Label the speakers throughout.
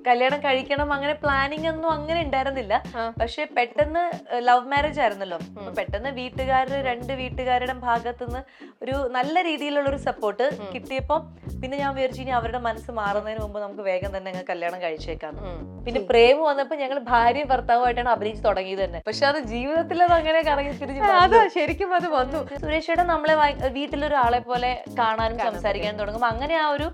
Speaker 1: കല്യാണം കഴിക്കണം അങ്ങനെ പ്ലാനിങ് ഒന്നും അങ്ങനെ ഉണ്ടായിരുന്നില്ല. പക്ഷെ പെട്ടെന്ന് ലവ് മാരേജ് ആയിരുന്നല്ലോ. പെട്ടെന്ന് രണ്ട് വീട്ടുകാരുടെ ഭാഗത്തുനിന്ന് ഒരു നല്ല രീതിയിലുള്ള ഒരു സപ്പോർട്ട് കിട്ടിയപ്പോ പിന്നെ ഞാൻ വിചാരിച്ചു ഇനി അവരുടെ മനസ്സ് മാറുന്നതിന് മുമ്പ് നമുക്ക് വേഗം തന്നെ അങ്ങ് കല്യാണം കഴിച്ചേക്കാം. പിന്നെ പ്രേമ വന്നപ്പോ ഞങ്ങൾ ഭാര്യയും ഭർത്താവുമായിട്ടാണ് അഭിനയിച്ച് തുടങ്ങിയത് തന്നെ. പക്ഷെ അത് ജീവിതത്തിൽ അത് അങ്ങനെ കറങ്ങി തിരിച്ചു
Speaker 2: ശരിക്കും അത് വന്നു.
Speaker 1: സുരേഷേട്ടൻ നമ്മളെ വീട്ടിലൊരാളെ പോലെ കാണാനും സംസാരിക്കാനും തുടങ്ങും. അങ്ങനെ ആ ഒരു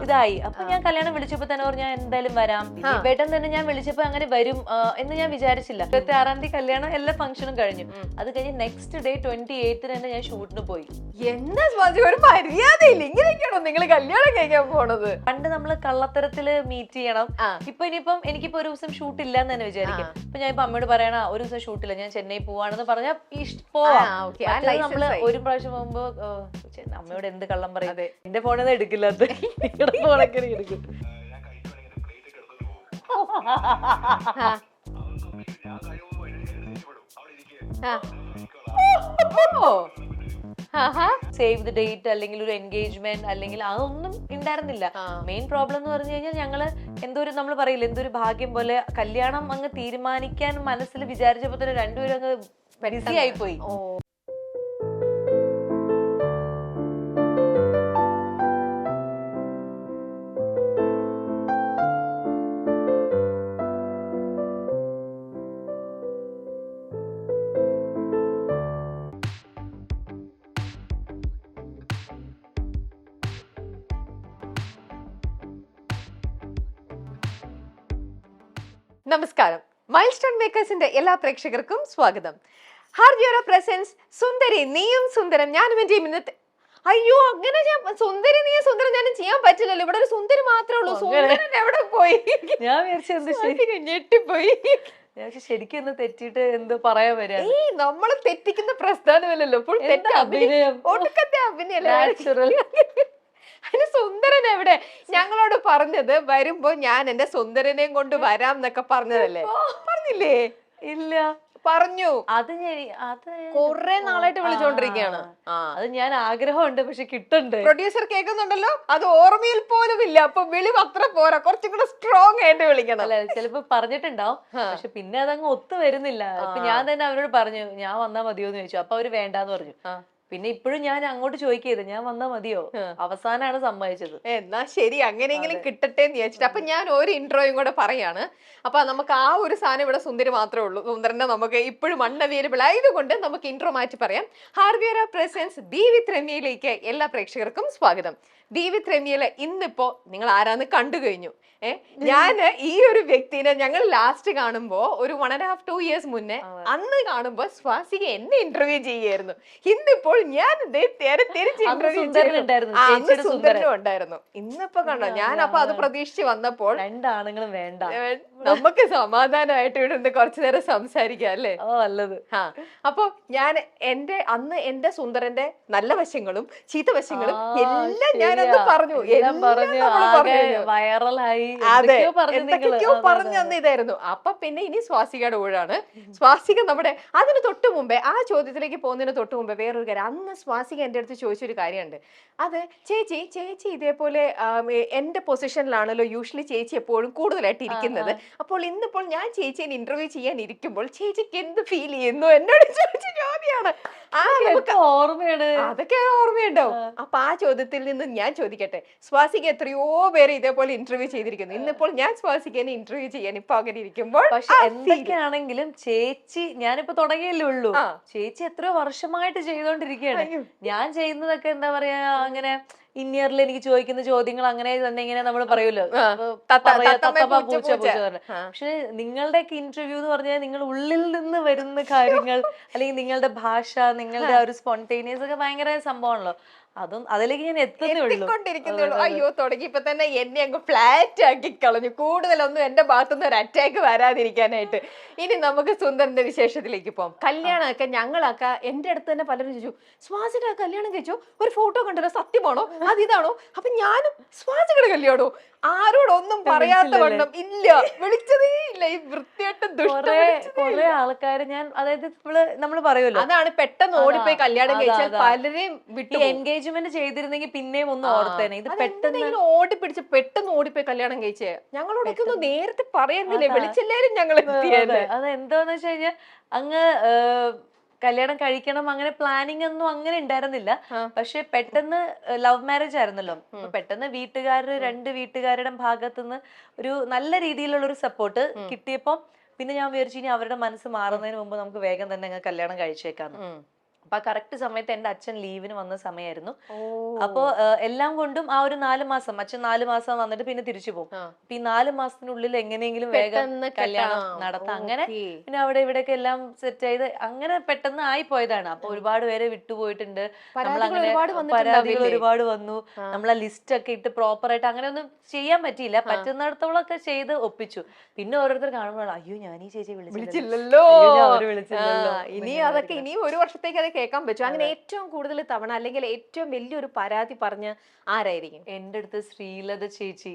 Speaker 1: ഇതായി. അപ്പൊ ഞാൻ കല്യാണം വിളിച്ചപ്പോ തന്നെ പറഞ്ഞു ഞാൻ എന്തായാലും വരാം. ദിലീപേട്ടൻ തന്നെ ഞാൻ വിളിച്ചപ്പോ അങ്ങനെ വരും എന്ന് ഞാൻ വിചാരിച്ചില്ല. 26-ാം തീയതി കല്യാണം എല്ലാ ഫംഗ്ഷനും കഴിഞ്ഞു. അത് കഴിഞ്ഞ് നെക്സ്റ്റ് ഡേ 28 തന്നെ ഞാൻ ഷൂട്ടിന് പോയി.
Speaker 2: എന്താ ഒരു മര്യാദയില്ല, ഇങ്ങനെയൊക്കെയാണോ നിങ്ങൾ കല്യാണം കഴിക്കാൻ പോണത്?
Speaker 1: പണ്ട് നമ്മള് കള്ളത്തരത്തില് മീറ്റ് ചെയ്യണം. ഇനിയിപ്പം എനിക്കിപ്പോ ഒരു ദിവസം ഷൂട്ട് ഇല്ല എന്ന് തന്നെ വിചാരിക്കും. ഇപ്പൊ ഞാൻ ഇപ്പൊ അമ്മയോട് പറയണ ഒരു ദിവസം ഷൂട്ടില്ല, ഞാൻ ചെന്നൈ പോവാണെന്ന് പറഞ്ഞാൽ പോവാം. നമ്മള് ഒരു പ്രാവശ്യം പോകുമ്പോ അമ്മയോട് എന്ത് കള്ളം പറയാതെ എന്റെ ഫോണിൽ എടുക്കില്ലാത്ത നിങ്ങളുടെ ഫോണൊക്കെ എടുക്കും. സേവ് ദ ഡേറ്റ് അല്ലെങ്കിൽ ഒരു എൻഗേജ്മെന്റ് അല്ലെങ്കിൽ അതൊന്നും ഉണ്ടായിരുന്നില്ല. മെയിൻ പ്രോബ്ലം എന്ന് പറഞ്ഞു കഴിഞ്ഞാൽ ഞങ്ങള് നമ്മൾ പറയില്ല എന്തൊരു ഭാഗ്യം പോലെ കല്യാണം അങ്ങ് തീരുമാനിക്കാൻ മനസ്സിൽ വിചാരിച്ചപ്പോ തന്നെ രണ്ടുപേരും അങ്ങ് ബിസി ആയിപ്പോയി.
Speaker 2: നമസ്കാരം, മൈൽ സ്റ്റോൺ മേക്കേഴ്സിന്റെ എല്ലാ പ്രേക്ഷകർക്കും സ്വാഗതം. ഹാർവിയോറ പ്രസൻസ് സുന്ദരി നീയും സുന്ദരം ഞാനും എന്റെ ഇന്നത്തെ. അയ്യോ, അങ്ങനെ ഞാൻ സുന്ദരി നീ സുന്ദരം ഞാനും ചെയ്യാൻ പറ്റില്ലല്ലോ. ഇവിടെ ഒരു സുന്ദരി മാത്രമേ ഉള്ളൂ. സുന്ദരൻ എവിടെ പോയി?
Speaker 1: ഞാൻ
Speaker 2: ഞെട്ടിപ്പോയി.
Speaker 1: ശരിക്കും ഒന്ന് തെറ്റിട്ട് എന്തോ പറയാൻ വരാ.
Speaker 2: നമ്മള് തെറ്റിക്കുന്ന പ്രസ്ഥാനമല്ലല്ലോ, ഒടുക്കത്തെ അഭിനയം. അതിന് സുന്ദരൻ എവിടെ? ഞങ്ങളോട് പറഞ്ഞത് വരുമ്പോ ഞാൻ എന്റെ സുന്ദരനെയും കൊണ്ട് വരാം എന്നൊക്കെ പറഞ്ഞതല്ലേ? പറഞ്ഞില്ലേ?
Speaker 1: ഇല്ല,
Speaker 2: പറഞ്ഞു.
Speaker 1: അത്
Speaker 2: കൊറേ നാളായിട്ട് വിളിച്ചോണ്ടിരിക്കുകയാണ്.
Speaker 1: അത് ഞാൻ ആഗ്രഹമുണ്ട്, പക്ഷെ കിട്ടുന്നുണ്ട്.
Speaker 2: പ്രൊഡ്യൂസർ കേൾക്കുന്നുണ്ടല്ലോ, അത് ഓർമ്മയിൽ പോലും ഇല്ല. അപ്പൊ വിളി അത്ര പോരാ, കുറച്ചും കൂടെ സ്ട്രോങ് ആയിട്ട് വിളിക്കണം.
Speaker 1: അല്ല, ചിലപ്പോ പറഞ്ഞിട്ടുണ്ടാവും, പക്ഷെ പിന്നെ അതങ്ങ് ഒത്തു വരുന്നില്ല. ഇപ്പൊ ഞാൻ തന്നെ അവരോട് പറഞ്ഞു ഞാൻ വന്നാ മതിയോന്ന് ചോദിച്ചു. അപ്പൊ അവര് വേണ്ടാന്ന് പറഞ്ഞു. പിന്നെ ഇപ്പോഴും ഞാൻ അങ്ങോട്ട് ചോദിക്കരുത് ഞാൻ വന്നാ മതിയോ, അവസാനാണ് സമ്മതിച്ചത്.
Speaker 2: എന്നാ ശരി, അങ്ങനെയെങ്കിലും കിട്ടട്ടെ എന്ന് വിചാരിച്ചിട്ട്. അപ്പൊ ഞാൻ ഒരു ഇൻട്രോയും കൂടെ പറയാണ്. അപ്പൊ നമുക്ക് ആ ഒരു സാധനം ഇവിടെ സുന്ദരി മാത്രമേ ഉള്ളൂ. സുന്ദരനെ നമുക്ക് ഇപ്പോഴും അൺഅവൈലബിൾ ആയതുകൊണ്ട് നമുക്ക് ഇൻട്രോ മാറ്റി പറയാം. ഹാർവിയോറ പ്രസൻസ് ദി വിത്ത് രമ്യയിലേക്ക് എല്ലാ പ്രേക്ഷകർക്കും സ്വാഗതം. ദി വിത്ത് രമ്യയില് ഇന്നിപ്പോ നിങ്ങൾ ആരാന്ന് കണ്ടു കഴിഞ്ഞു. ഞാന് ഈ ഒരു വ്യക്തിനെ ഞങ്ങൾ ലാസ്റ്റ് കാണുമ്പോ ഒരു 1.5-2 years മുന്നേ അന്ന് കാണുമ്പോ സ്വാസിക എന്നെ ഇന്റർവ്യൂ ചെയ്യായിരുന്നു. ഇന്നിപ്പോൾ ഞാൻ തിരിച്ച് ഇന്റർവ്യൂ സുന്ദരനും ഉണ്ടായിരുന്നു. ഇന്നിപ്പോ കണ്ടോ, ഞാൻ അപ്പൊ അത് പ്രതീക്ഷിച്ച് വന്നപ്പോൾ
Speaker 1: രണ്ടാണുങ്ങളും വേണ്ട,
Speaker 2: നമുക്ക് സമാധാനമായിട്ട് ഇവിടെ നിന്ന് കുറച്ചു നേരം സംസാരിക്കാം അല്ലേ?
Speaker 1: നല്ലത്.
Speaker 2: അപ്പൊ ഞാൻ അന്ന് എന്റെ സുന്ദരന്റെ നല്ല വശങ്ങളും ചീത്ത വശങ്ങളും എല്ലാം ഞാനന്ന് പറഞ്ഞു.
Speaker 1: വൈറലായി
Speaker 2: പറഞ്ഞു തന്ന ഇതായിരുന്നു. അപ്പൊ പിന്നെ ഇനി സ്വാസികയുടെ ഊഴാണ്. സ്വാസിക നമ്മുടെ അതിന് തൊട്ട് മുമ്പേ, ആ ചോദ്യത്തിലേക്ക് പോകുന്നതിന് തൊട്ട് മുമ്പേ വേറൊരു കാര്യം. അന്ന് സ്വാസിക എന്റെ അടുത്ത് ചോദിച്ചൊരു കാര്യമുണ്ട്. അത് ചേച്ചി ഇതേപോലെ എന്റെ പൊസിഷനിലാണല്ലോ യൂഷ്വലി ചേച്ചി എപ്പോഴും കൂടുതലായിട്ട് ഇരിക്കുന്നത്. അപ്പോൾ ഇന്നിപ്പോൾ ഞാൻ ചേച്ചിയെ ഇന്റർവ്യൂ ചെയ്യാൻ ഇരിക്കുമ്പോൾ ചേച്ചിക്ക് എന്ത് ഫീൽ ചെയ്യുന്നു എന്നോട് ചോദിച്ച ചോദ്യമാണ്.
Speaker 1: ഓർമ്മയാണ്,
Speaker 2: അതൊക്കെ ഓർമ്മയുണ്ടാവും. അപ്പൊ ആ ചോദ്യത്തിൽ നിന്ന് ഞാൻ ചോദിക്കട്ടെ, സ്വാസിക എത്രയോ പേര് ഇതേപോലെ ഇന്റർവ്യൂ ചെയ്തിരിക്കുന്നു. ഇന്നിപ്പോൾ ഞാൻ സ്വാസികനെ ഇന്റർവ്യൂ ചെയ്യാൻ ഇപ്പൊ അങ്ങനെ ഇരിക്കുമ്പോൾ,
Speaker 1: പക്ഷെ എന്തൊക്കെയാണെങ്കിലും ചേച്ചി ഞാനിപ്പോ തുടങ്ങിയല്ലേ ഉള്ളൂ. ചേച്ചി എത്രയോ വർഷമായിട്ട് ചെയ്തോണ്ടിരിക്കുകയാണ്. ഞാൻ ചെയ്യുന്നതൊക്കെ എന്താ പറയാ, അങ്ങനെ ഇന്നിയറിൽ എനിക്ക് ചോദിക്കുന്ന ചോദ്യങ്ങൾ അങ്ങനെ തന്നെ ഇങ്ങനെ നമ്മൾ പറയുമല്ലോ, പക്ഷെ നിങ്ങളുടെയൊക്കെ ഇന്റർവ്യൂ എന്ന് പറഞ്ഞാൽ നിങ്ങൾ ഉള്ളിൽ നിന്ന് വരുന്ന കാര്യങ്ങൾ അല്ലെങ്കിൽ നിങ്ങളുടെ ഭാഷ, നിങ്ങളുടെ ഒരു സ്പോണ്ടേനിയസ് ഒക്കെ ഭയങ്കര സംഭവമാണല്ലോ. അതിലേക്ക് ഞാൻ
Speaker 2: എത്തിക്കൊണ്ടിരിക്കുന്നുള്ളൂ. അയ്യോ, തുടങ്ങിയപ്പോ തന്നെ എന്നെ അങ്ങ് ഫ്ലാറ്റ് ആക്കി കളഞ്ഞു. കൂടുതലൊന്നും എന്റെ ഭാഗത്തുനിന്ന് ഒരു അറ്റാക്ക് വരാതിരിക്കാനായിട്ട്. ഇനി നമുക്ക് സുന്ദരന്റെ വിശേഷത്തിലേക്ക് പോകാം. കല്യാണമൊക്കെ ഞങ്ങളൊക്കെ എന്റെ അടുത്ത് തന്നെ പലരും ചോദിച്ചു, സ്വാസിയുടെ കല്യാണം കഴിച്ചോ, ഒരു ഫോട്ടോ കണ്ടല്ലോ, സത്യമാണോ, അതിതാണോ? അപ്പൊ ഞാനും സ്വാസിയുടെ കല്യാണോ ആരോടൊന്നും പറയാത്ത വണ്ണം ഇല്ല, വിളിച്ചതേ ഇല്ല. ഈ വൃത്തിയായിട്ട്
Speaker 1: കുറെ ആൾക്കാര് ഞാൻ, അതായത് നമ്മള് പറയുമല്ലോ,
Speaker 2: അതാണ് പെട്ടെന്ന് ഓടിപ്പോയി കല്യാണം കഴിച്ചാൽ പലരെയും വിട്ടു.
Speaker 1: എൻഗേജ്മെന്റ് എൻഗേജ്മെന്റ് ചെയ്തിരുന്നെങ്കിൽ പിന്നെയും ഒന്ന് ഓർത്തേനെ. ഇത് പെട്ടെന്ന്
Speaker 2: ഓടിപ്പിടിച്ച് പെട്ടെന്ന് ഓടിപ്പോയി കല്യാണം കഴിച്ചേ. ഞങ്ങളോടൊക്കെ ഒന്ന് നേരത്തെ പറയുന്നില്ലേ, വിളിച്ചില്ലേലും ഞങ്ങൾ
Speaker 1: അതെന്തോന്ന് വെച്ച് കഴിഞ്ഞാൽ അങ്ങ് കല്യാണം കഴിക്കണം അങ്ങനെ പ്ലാനിങ് ഒന്നും അങ്ങനെ ഉണ്ടായിരുന്നില്ല. പക്ഷെ പെട്ടെന്ന് ലവ് മാരേജ് ആയിരുന്നല്ലോ. അപ്പൊ പെട്ടെന്ന് രണ്ട് വീട്ടുകാരുടെ ഭാഗത്തുനിന്ന് ഒരു നല്ല രീതിയിലുള്ള ഒരു സപ്പോർട്ട് കിട്ടിയപ്പോ പിന്നെ ഞാൻ വിചാരിച്ചു ഇനി അവരുടെ മനസ്സ് മാറുന്നതിന് മുമ്പ് നമുക്ക് വേഗം തന്നെ അങ്ങ് കല്യാണം കഴിച്ചേക്കാന്ന്. അപ്പൊ കറക്റ്റ് സമയത്ത് എന്റെ അച്ഛൻ ലീവിന് വന്ന സമയമായിരുന്നു. അപ്പൊ എല്ലാം കൊണ്ടും ആ ഒരു 4 മാസം അച്ഛൻ 4 മാസം വന്നിട്ട് പിന്നെ തിരിച്ചു പോകും. അപ്പൊ ഈ 4 മാസത്തിനുള്ളിൽ എങ്ങനെയെങ്കിലും വേഗം കല്യാണം നടത്താം. അങ്ങനെ പിന്നെ അവിടെ ഇവിടെയൊക്കെ എല്ലാം സെറ്റ് ചെയ്ത് അങ്ങനെ പെട്ടെന്ന് ആയി പോയതാണ്. അപ്പൊ ഒരുപാട് പേരെ വിട്ടുപോയിട്ടുണ്ട്. നമ്മളങ്ങനെ പരാതികൾ ഒരുപാട് വന്നു. നമ്മളെ ലിസ്റ്റ് ഒക്കെ ഇട്ട് പ്രോപ്പർ ആയിട്ട് അങ്ങനെ ഒന്നും ചെയ്യാൻ പറ്റിയില്ല. പറ്റുന്നിടത്തോളൊക്കെ ചെയ്ത് ഒപ്പിച്ചു. പിന്നെ ഓരോരുത്തർ കാണുമ്പോൾ അയ്യോ ഞാൻ ഈ ചേച്ചി
Speaker 2: വിളിച്ചില്ലല്ലോ,
Speaker 1: അവര് വിളിച്ചില്ലല്ലോ.
Speaker 2: ഇനി അതൊക്കെ ഇനിയും ഒരു വർഷത്തേക്ക് അത് കേൾക്കാൻ പറ്റും. അങ്ങനെ ഏറ്റവും കൂടുതൽ തവണ അല്ലെങ്കിൽ ഏറ്റവും വലിയൊരു പരാതി പറഞ്ഞ ആരായിരിക്കും?
Speaker 1: എന്റെ അടുത്ത് ശ്രീലത ചേച്ചി.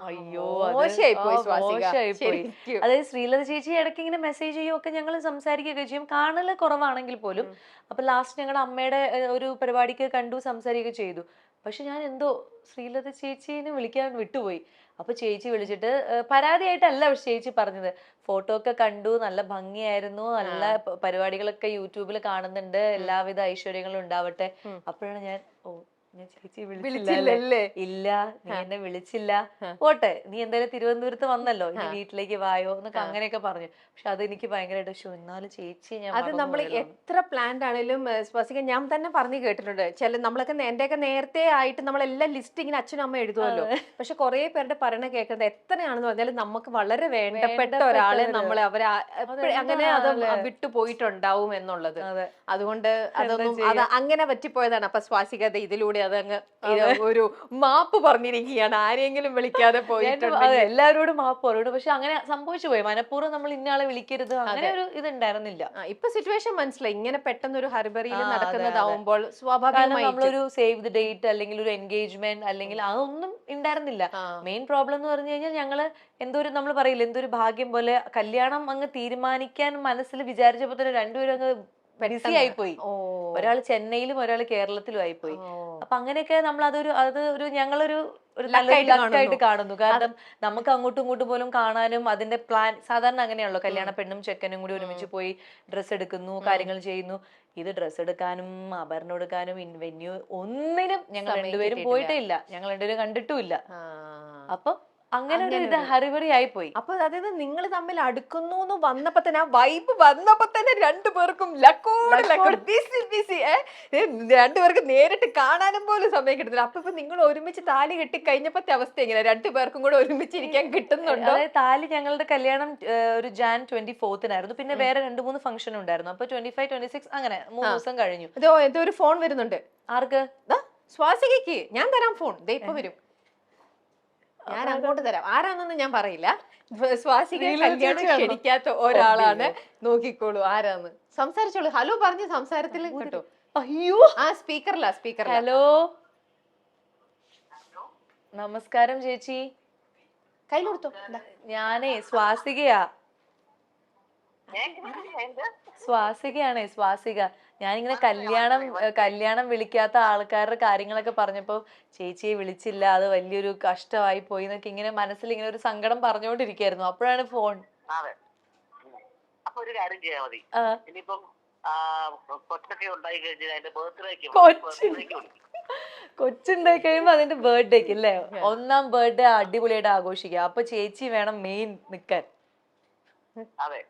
Speaker 1: അയ്യോ
Speaker 2: മോശമായിപ്പോയി.
Speaker 1: അതായത് ശ്രീലത ചേച്ചി ഇടയ്ക്ക് ഇങ്ങനെ മെസ്സേജ് ചെയ്യും ഒക്കെ ഞങ്ങൾ സംസാരിക്കുകയൊക്കെ ചെയ്യും, കാണല് കുറവാണെങ്കിൽ പോലും. അപ്പൊ ലാസ്റ്റ് ഞങ്ങളുടെ അമ്മയുടെ ഒരു പരിപാടിക്ക് കണ്ടു, സംസാരിക്കുകയൊക്കെ ചെയ്തു. പക്ഷെ ഞാൻ എന്തോ ശ്രീലത ചേച്ചീനെ വിളിക്കാൻ വിട്ടുപോയി. അപ്പൊ ചേച്ചി വിളിച്ചിട്ട് പരാതിയായിട്ടല്ല പക്ഷെ ചേച്ചി പറഞ്ഞത്, ഫോട്ടോ ഒക്കെ കണ്ടു, നല്ല ഭംഗിയായിരുന്നു, നല്ല പരിപാടികളൊക്കെ യൂട്യൂബിൽ കാണുന്നുണ്ട്, എല്ലാവിധ ഐശ്വര്യങ്ങളും ഉണ്ടാവട്ടെ. അപ്പോഴാണ് ഞാൻ ഞാൻ ചേച്ചി വിളിച്ചില്ലല്ലേ. ഇല്ല, നീ എന്നെ വിളിച്ചില്ല, പോട്ടെ, നീ എന്തായാലും തിരുവനന്തപുരത്ത് വന്നല്ലോ, ഇനി വീട്ടിലേക്ക് വായോ എന്നൊക്കെ അങ്ങനെയൊക്കെ പറഞ്ഞു. പക്ഷെ അതെനിക്ക് ഭയങ്കരമായിട്ട് എന്നാലും ചേച്ചി ഞാൻ
Speaker 2: അത് നമ്മൾ എത്ര പ്ലാൻഡ് ആണെങ്കിലും സ്പസിക ഞാൻ തന്നെ പറഞ്ഞു കേട്ടിട്ടുണ്ട്. നമ്മളൊക്കെ എന്റെയൊക്കെ നേരത്തെ ആയിട്ട് നമ്മളെല്ലാം ലിസ്റ്റ് ഇങ്ങനെ അച്ഛനും അമ്മ എഴുതുമല്ലോ. പക്ഷെ കുറെ പേരുടെ പറയണ കേൾക്കുന്നത് എത്രയാണെന്ന് പറഞ്ഞാൽ നമുക്ക് വളരെ വേണ്ടപ്പെട്ട ഒരാളെ നമ്മളെ അങ്ങനെ അത് വിട്ടുപോയിട്ടുണ്ടാവും എന്നുള്ളത്. അതുകൊണ്ട് അത് അങ്ങനെ പറ്റിപ്പോയതാണ്. അപ്പൊ സ്വാസികത ഇതിലൂടെ അതങ്ങ് ഒരു മാപ്പ് പറഞ്ഞിരിക്കുകയാണ്, ആരെങ്കിലും വിളിക്കാതെ പോയിട്ടുണ്ട്.
Speaker 1: എല്ലാവരോടും മാപ്പ് പറയും. പക്ഷെ അങ്ങനെ സംഭവിച്ചു പോയി, മനഃപൂർവ്വം നമ്മൾ ഇന്നയാളെ വിളിക്കരുത് അങ്ങനെ ഒരു ഇതുണ്ടായിരുന്നില്ല.
Speaker 2: ഇപ്പൊ സിറ്റുവേഷൻ മനസ്സിലായി, ഇങ്ങനെ പെട്ടെന്ന് ഒരു ഹർബറിയിൽ നടക്കുന്നതാവുമ്പോൾ സ്വാഭാവികമായി
Speaker 1: നമ്മളൊരു സേവ് ദ ഡേറ്റ് അല്ലെങ്കിൽ ഒരു എൻഗേജ്മെന്റ് അല്ലെങ്കിൽ അതൊന്നും ഉണ്ടായിരുന്നില്ല. മെയിൻ പ്രോബ്ലം എന്ന് പറഞ്ഞു കഴിഞ്ഞാൽ ഞങ്ങള് നമ്മൾ പറയില്ല എന്തൊരു ഭാഗ്യം പോലെ കല്യാണം അങ്ങ് തീരുമാനിക്കാൻ മനസ്സിൽ വിചാരിച്ചപ്പോ തന്നെ രണ്ടുപേരും അങ്ങ് ബിസി ആയിപ്പോയി. ഒരാൾ ചെന്നൈയിലും ഒരാൾ കേരളത്തിലും ആയിപ്പോയി. അപ്പൊ അങ്ങനെയൊക്കെ നമ്മൾ ഞങ്ങളൊരു ലക്കായിട്ട് കാണുന്നു. കാരണം നമുക്ക് അങ്ങോട്ടും ഇങ്ങോട്ടും പോലും കാണാനും അതിന്റെ പ്ലാൻ സാധാരണ അങ്ങനെയാണല്ലോ, കല്യാണ പെണ്ണും ചെക്കനും കൂടി ഒരുമിച്ച് പോയി ഡ്രസ്സ് എടുക്കുന്നു, കാര്യങ്ങൾ ചെയ്യുന്നു. ഇത് ഡ്രസ്സ് എടുക്കാനും ആഭരണം എടുക്കാനും വെന്യൂ ഒന്നിനും ഞങ്ങൾ രണ്ടുപേരും പോയിട്ടേ ഇല്ല, ഞങ്ങൾ രണ്ടുപേരും കണ്ടിട്ടുമില്ല. അപ്പൊ അങ്ങനെ ഒരു ഹറിബറി ആയി പോയി.
Speaker 2: അപ്പൊ അതായത് നിങ്ങൾ തമ്മിൽ അടുക്കുന്നു എന്ന് വന്നപ്പോ തന്നെ ആ വൈബ് വന്നപ്പോ തന്നെ രണ്ടുപേർക്കും ബിസി രണ്ടുപേർക്ക് നേരിട്ട് കാണാനും പോലും സമയം കിട്ടുന്നില്ല. അപ്പൊ നിങ്ങൾ ഒരുമിച്ച് താലി കെട്ടി കഴിഞ്ഞപ്പോഴത്തെ അവസ്ഥ എങ്ങനെ? രണ്ടുപേർക്കും കൂടെ ഒരുമിച്ചിരിക്കാൻ കിട്ടുന്നുണ്ടോ?
Speaker 1: അതായത് താലി ഞങ്ങളുടെ കല്യാണം ഒരു Jan 24 പിന്നെ വേറെ 2-3 ഫംഗ്ഷൻ ഉണ്ടായിരുന്നു. അപ്പൊ 25, 26 അങ്ങനെ 3 ദിവസം കഴിഞ്ഞു.
Speaker 2: എന്തോ ഒരു ഫോൺ വരുന്നുണ്ട്.
Speaker 1: ആർക്ക്?
Speaker 2: സ്വാസികയ്ക്ക്. ഞാൻ തരാം ഫോൺ, ഇപ്പൊ വരും, ഞാൻ അങ്ങോട്ട് തരാം. ആരാന്നൊന്നും ഞാൻ പറയില്ല. സ്വാസിക കല്യാണം ക്ഷണിക്കാത്ത ഒരാളാണ്, നോക്കിക്കോളൂ ആരാന്ന്. സംസാരിച്ചോളൂ, ഹലോ പറഞ്ഞ് സംസാരത്തിൽ കേട്ടോ.
Speaker 1: അയ്യോ
Speaker 2: സ്പീക്കറിലാ.
Speaker 1: ഹലോ, നമസ്കാരം ചേച്ചി.
Speaker 2: കയ്യിൽ കൊടുത്തോ.
Speaker 1: ഞാനേ സ്വാസികയാ. സ്വാസിക. ഞാനിങ്ങനെ കല്യാണം വിളിക്കാത്ത ആൾക്കാരുടെ കാര്യങ്ങളൊക്കെ പറഞ്ഞപ്പോ ചേച്ചിയെ വിളിച്ചില്ല, അത് വലിയൊരു കഷ്ടമായി പോയി എന്നൊക്കെ ഇങ്ങനെ മനസ്സിൽ ഇങ്ങനെ ഒരു സങ്കടം പറഞ്ഞുകൊണ്ടിരിക്കായിരുന്നു. അപ്പോഴാണ് ഫോൺ.
Speaker 3: അപ്പൊ ഒരു കാര്യം ചെയ്യാൻ മതി, ഇനിയിപ്പം കൊച്ചൊക്കെ ഉണ്ടായി കഴിഞ്ഞാൽ അതിന്റെ ബർത്ത്ഡേക്ക്
Speaker 1: കൊച്ചുണ്ടായി കഴിയുമ്പോ അതിന്റെ ബർത്ത്ഡേക്ക് അല്ലേ, 1ാം ബർത്ത്ഡേ അടിപൊളിയായിട്ട് ആഘോഷിക്കുക. അപ്പൊ ചേച്ചി വേണം മെയിൻ നിക്കാൻ.
Speaker 3: അതെ,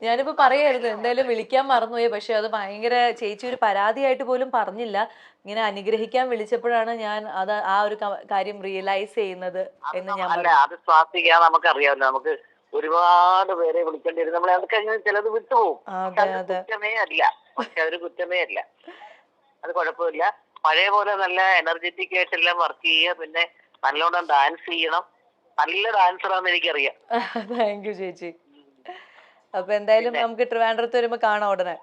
Speaker 1: ഞാനിപ്പോ പറയായിരുന്നു എന്തായാലും വിളിക്കാൻ മറന്നുപോയി. പക്ഷെ അത് ഭയങ്കര ചേച്ചി ഒരു പരാതിയായിട്ട് പോലും പറഞ്ഞില്ല, ഇങ്ങനെ അനുഗ്രഹിക്കാൻ വിളിച്ചപ്പോഴാണ് ഞാൻ ആ ഒരു കാര്യം റിയലൈസ് ചെയ്യുന്നത് എന്ന് ഞാൻ
Speaker 3: പറഞ്ഞു. അത് സ്വാസിക നമുക്കറിയാമല്ലോ, നമുക്ക് ഒരുപാട് പേരെ വിളിക്കേണ്ടി വരും, നമ്മളെ അതൊക്കെ ചിലത് വിട്ടുപോകും. കുറ്റമേ അല്ല, പക്ഷെ അതൊരു കുറ്റമേ അല്ല, അത് കുഴപ്പമില്ല. പഴയ പോലെ നല്ല എനർജറ്റിക് ആയിട്ടെല്ലാം വർക്ക് ചെയ്യുക, പിന്നെ നല്ലോണം ഡാൻസ് ചെയ്യണം. നല്ല ഡാൻസറാന്ന് എനിക്കറിയാം.
Speaker 1: താങ്ക് യു ചേച്ചി. അപ്പൊ എന്തായാലും നമുക്ക് ട്രിവാൻഡ്രത്ത് വരുമ്പോ കാണാം ഉടനെ.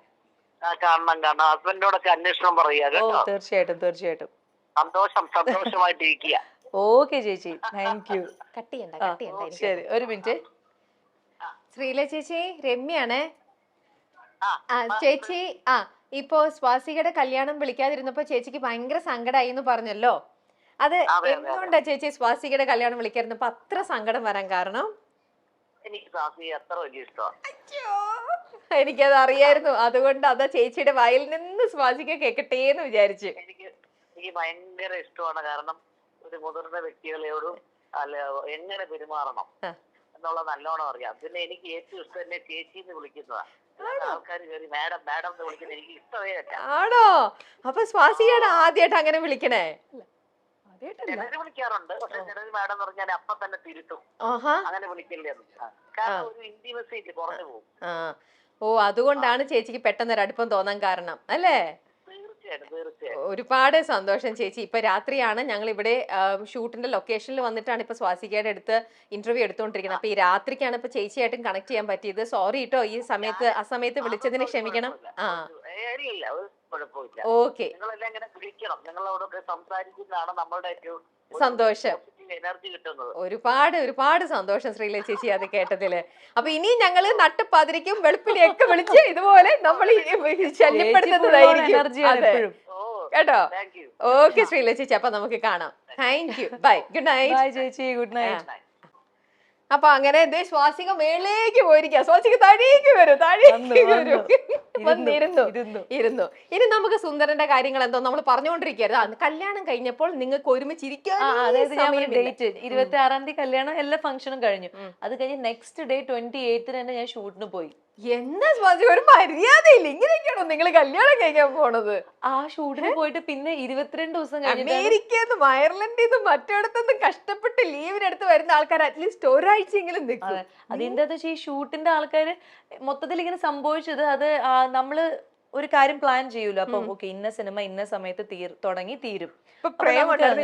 Speaker 3: കാണണം. ഹസ്ബൻഡിനോടൊക്കെ അന്വേഷണം പറയുക കേട്ടോ.
Speaker 1: തീർച്ചയായിട്ടും.
Speaker 3: സന്തോഷമായിട്ടിരിക്കുക.
Speaker 1: ഓക്കെ ചേച്ചി, താങ്ക് യു.
Speaker 2: കട്ട് ചെയ്യണ്ട.
Speaker 1: ശരി, ഒരു മിനിറ്റ്.
Speaker 2: ശ്രീല ചേച്ചി, രമ്യാണേ ചേച്ചി. ഇപ്പോ സ്വാസികയുടെ കല്യാണം വിളിക്കാതിരുന്നപ്പോ ചേച്ചിക്ക് ഭയങ്കര സങ്കടമായി എന്ന് പറഞ്ഞല്ലോ. അത് എന്തുകൊണ്ടാ ചേച്ചി സ്വാസികയുടെ കല്യാണം വിളിക്കാതിരുന്നപ്പോ അത്ര സങ്കടം വരാൻ കാരണം?
Speaker 3: എനിക്ക് സ്വാസിക അത്ര വലിയ ഇഷ്ടമാണ്.
Speaker 2: എനിക്കത് അറിയായിരുന്നു, അതുകൊണ്ട് അതാ ചേച്ചിയുടെ വായിൽ നിന്ന് സ്വാസിക കേക്കട്ടെ എന്ന് വിചാരിച്ചു.
Speaker 3: എനിക്ക് ഭയങ്കര ഇഷ്ടമാണ്. കാരണം ഒരു മുതിർന്ന വ്യക്തികളോടും അല്ല എങ്ങനെ പെരുമാറണം എന്നുള്ളത് നല്ലോണം അറിയാം. പിന്നെ എനിക്ക് ഏറ്റവും ഇഷ്ടം എന്നെ ചേച്ചി എന്ന് വിളിക്കുന്നതാണ്. ആൾക്കാർ കയറി മാഡം മാഡം എന്ന് വിളിക്കുന്നത് എനിക്ക് ഇഷ്ടമേ അല്ല.
Speaker 2: ആണോ? അപ്പൊ സ്വാസികയാണ് ആദ്യമായിട്ട് അങ്ങനെ വിളിക്കണേ?
Speaker 3: ചിലര് വിളിക്കാറുണ്ട്, പക്ഷെ ചിലര് മാഡം എന്ന് പറഞ്ഞാൽ അപ്പൊ തന്നെ തിരുത്തും, അങ്ങനെ വിളിക്കില്ലേ. കാരണം ഒരു ഇന്റിമസി കുറഞ്ഞു പോകും.
Speaker 2: ഓ, അതുകൊണ്ടാണ് ചേച്ചിക്ക് പെട്ടെന്ന് ഒരു അടുപ്പം തോന്നാൻ കാരണം അല്ലേ? ഒരുപാട് സന്തോഷം ചേച്ചി. ഇപ്പൊ രാത്രിയാണ്, ഞങ്ങൾ ഇവിടെ ഷൂട്ടിന്റെ ലൊക്കേഷനിൽ വന്നിട്ടാണ് ഇപ്പൊ സ്വാസികയുടെ അടുത്ത് ഇന്റർവ്യൂ എടുത്തുകൊണ്ടിരിക്കുന്നത്. അപ്പൊ ഈ രാത്രിക്കാണ് ഇപ്പൊ ചേച്ചിയായിട്ടും കണക്ട് ചെയ്യാൻ പറ്റിയത്. സോറി കേട്ടോ, ഈ സമയത്ത് അസമയത്ത് വിളിച്ചതിന് ക്ഷമിക്കണം. ഓക്കെ,
Speaker 3: നിങ്ങളോടൊക്കെ സംസാരിക്കുന്നതാണ് നമ്മളുടെ ഏറ്റവും
Speaker 2: സന്തോഷം.
Speaker 3: എനർജി കിട്ടുന്നത്.
Speaker 2: ഒരുപാട് സന്തോഷം ശ്രീലത ചേച്ചി അത് കേട്ടതില്. അപ്പൊ ഇനി ഞങ്ങള് നട്ടുപാതിരിക്കും വെളുപ്പിനെയൊക്കെ വിളിച്ച് ഇതുപോലെ നമ്മൾ ശല്യപ്പെടുത്തുന്നതായിരിക്കും കേട്ടോ. ഓക്കെ ശ്രീലത ചേച്ചി, അപ്പൊ നമുക്ക് കാണാം. Thank you, bye, good night
Speaker 1: ചേച്ചി. Good night.
Speaker 2: അപ്പൊ അങ്ങനെ സ്വാസിക മേളിലേക്ക് പോയിരിക്കുക. സ്വാസിക താഴേക്ക് വരും, താഴേക്ക് വരും. ഇരുന്നു. ഇനി നമുക്ക് സുന്ദരന്റെ കാര്യങ്ങൾ എന്തോ നമ്മൾ പറഞ്ഞുകൊണ്ടിരിക്കരുത്. കല്യാണം കഴിഞ്ഞപ്പോൾ നിങ്ങൾക്ക് ഒരുമിച്ച് ഇരിക്കാൻ,
Speaker 1: അതായത് ഡേറ്റ് 26-ാം തീയതി കല്യാണം, എല്ലാ ഫംഗ്ഷനും കഴിഞ്ഞു. അത് കഴിഞ്ഞ് നെക്സ്റ്റ് ഡേ 28-ന് തന്നെ ഞാൻ ഷൂട്ടിന് പോയി.
Speaker 2: എന്താ സ്വാസിക, ഒരു മര്യാദയില്ല. ഇങ്ങനെയൊക്കെയാണോ നിങ്ങൾ കല്യാണം കഴിക്കാൻ പോണത്?
Speaker 1: ആ ഷൂട്ടിന് പോയിട്ട് പിന്നെ 22 ദിവസം കഴിഞ്ഞു
Speaker 2: അമേരിക്കന്നും അയർലൻഡിൽ നിന്നും മറ്റിടത്തുനിന്നും കഷ്ടപ്പെട്ട് ലീവിനെടുത്ത് വരുന്ന ആൾക്കാർ അറ്റ്ലീസ്റ്റ് ഒരാഴ്ചയെങ്കിലും നിൽക്കും.
Speaker 1: അതിന്റെ ഈ ഷൂട്ടിന്റെ ആൾക്കാര് മൊത്തത്തിൽ ഇങ്ങനെ സംഭവിച്ചത്, അത് നമ്മള് ഒരു കാര്യം പ്ലാൻ ചെയ്യൂല. അപ്പൊ ഓക്കെ, ഇന്ന സിനിമ ഇന്ന സമയത്ത് തുടങ്ങി തീരും.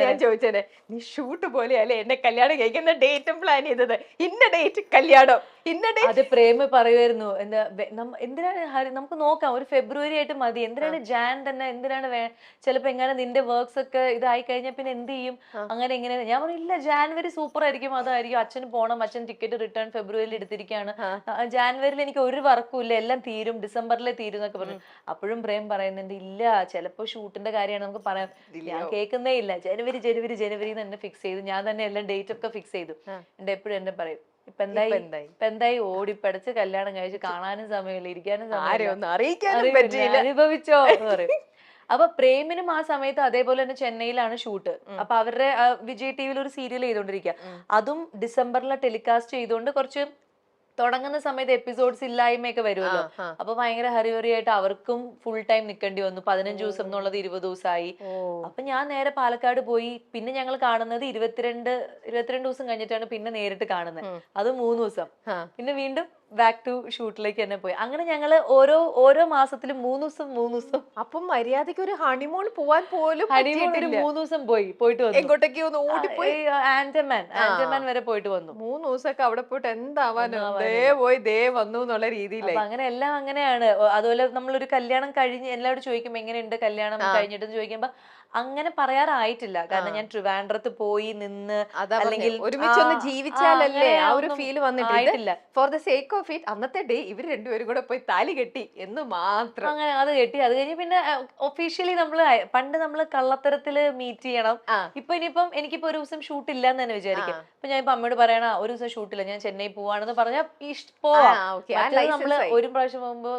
Speaker 2: ഞാൻ ചോദിച്ചേ, നീ ഷൂട്ട് പോലെയല്ലേ എന്നെ കല്യാണം കഴിക്കുന്ന ഡേറ്റും പ്ലാൻ ചെയ്തത്? ഇന്ന ഡേറ്റ് കല്യാണം, ഇന്ന ഡേറ്റ്.
Speaker 1: അത് പ്രേമ പറയുമായിരുന്നു, എന്തിനാണ് നമുക്ക് നോക്കാം, ഒരു ഫെബ്രുവരി ആയിട്ട് മതി, എന്തിനാണ് ജാൻ തന്നെ, എന്തിനാണ് ചിലപ്പോ എങ്ങനെ നിന്റെ വർക്ക്സ് ഒക്കെ ഇതായി കഴിഞ്ഞാൽ പിന്നെ എന്ത് ചെയ്യും, അങ്ങനെ ഇങ്ങനെ. ഞാൻ പറഞ്ഞു ഇല്ല, ജാനുവരി സൂപ്പർ ആയിരിക്കും, അതായിരിക്കും, അച്ഛന് പോണം, അച്ഛൻ ടിക്കറ്റ് റിട്ടേൺ ഫെബ്രുവരിയിൽ എടുത്തിരിക്കുകയാണ്, ജാനുവരിയിൽ എനിക്ക് ഒരു വർക്കും ഇല്ല, എല്ലാം തീരും, ഡിസംബറിലെ തീരും എന്നൊക്കെ പറഞ്ഞു. അപ്പോഴും പ്രേം പറയുന്നുണ്ട്, ഇല്ല ചിലപ്പോ ഷൂട്ടിന്റെ കാര്യമാണ്, നമുക്ക് പറയാം. ഞാൻ കേൾക്കുന്നേ ഇല്ല, ജനുവരി തന്നെ ഫിക്സ് ചെയ്തു, ഞാൻ തന്നെ എല്ലാം ഡേറ്റ് ഒക്കെ ഫിക്സ് ചെയ്തു. എന്റെ എപ്പോഴും എന്നെ പറയും, ഇപ്പൊ എന്തായി ഓടിപ്പടച്ച് കല്യാണം കഴിച്ച് കാണാനും സമയമില്ല, ഇരിക്കാനും സമയമില്ല, അനുഭവിച്ചോ എന്ന് പറയും. അപ്പൊ പ്രേമിനും ആ സമയത്ത് അതേപോലെ തന്നെ ചെന്നൈയിലാണ് ഷൂട്ട്. അപ്പൊ അവരുടെ വിജയ് ടിവിയിൽ ഒരു സീരിയൽ ചെയ്തോണ്ടിരിക്കുക, അതും ഡിസംബറിലെ ടെലികാസ്റ്റ് ചെയ്തുകൊണ്ട് കുറച്ച് തുടങ്ങുന്ന സമയത്ത് എപ്പിസോഡ്സ് ഇല്ലായ്മയൊക്കെ വരുമല്ലോ. അപ്പൊ ഭയങ്കര ഹറിഹറിയായിട്ട് അവർക്കും ഫുൾ ടൈം നിൽക്കേണ്ടി വന്നു. 15 ദിവസം എന്നുള്ളത് 20 ദിവസമായി. അപ്പൊ ഞാൻ നേരെ പാലക്കാട് പോയി. പിന്നെ ഞങ്ങൾ കാണുന്നത് 22 ദിവസം കഴിഞ്ഞിട്ടാണ് പിന്നെ നേരിട്ട് കാണുന്നത്. അത് 3 ദിവസം. പിന്നെ വീണ്ടും ബാക്ക് ടു ഷൂട്ടിലേക്ക് തന്നെ പോയി. അങ്ങനെ ഞങ്ങള് ഓരോ മാസത്തിലും 3 ദിവസം.
Speaker 2: അപ്പം മര്യാദക്ക് ഒരു ഹണിമൂൺ പോവാൻ പോലും
Speaker 1: 3 ദിവസം പോയിട്ട് വന്നു.
Speaker 2: എങ്ങോട്ടൊക്കെ ഒന്ന് ഓടിപ്പോയി,
Speaker 1: ആൻഡമാൻ വരെ പോയിട്ട് വന്നു.
Speaker 2: 3 ദിവസമൊക്കെ അവിടെ പോയിട്ട് എന്താവാനോ, ദേ വന്നു എന്നുള്ള രീതിയിൽ.
Speaker 1: അങ്ങനെ എല്ലാം അങ്ങനെയാണ്. അതുപോലെ നമ്മളൊരു കല്യാണം കഴിഞ്ഞ് എല്ലാവരും ചോദിക്കും എങ്ങനെയുണ്ട് കല്യാണം കഴിഞ്ഞിട്ട് ചോദിക്കുമ്പോ അങ്ങനെ പറയാറായിട്ടില്ല. കാരണം ഞാൻ ട്രിവാൻഡ്രത്ത് പോയി നിന്ന് അല്ലെങ്കിൽ
Speaker 2: ഒരുമിച്ചൊന്ന് ജീവിച്ചാലല്ലേ ആ ഒരു ഫീല് വന്നിട്ടില്ല. For the sake of it അന്നത്തെ ഡേ ഇവർ രണ്ടുപേരും കൂടെ പോയി താലി കെട്ടി എന്ന് മാത്രം.
Speaker 1: അങ്ങനെ അത് കെട്ടി. അത് കഴിഞ്ഞ് പിന്നെ ഒഫീഷ്യലി പണ്ട് നമ്മള് കള്ളത്തരത്തില് മീറ്റ് ചെയ്യണം. ഇനിയിപ്പം എനിക്കിപ്പോ ഒരു ദിവസം ഷൂട്ട് ഇല്ല എന്ന് തന്നെ വിചാരിക്കും. ഇപ്പൊ ഞാൻ ഇപ്പൊ അമ്മയോട് പറയണ ഒരു ദിവസം ഷൂട്ടില്ല, ഞാൻ ചെന്നൈ പോവാണെന്ന് പറഞ്ഞാൽ പോവാം. നമ്മള് ഒരു പ്രാവശ്യം പോകുമ്പോ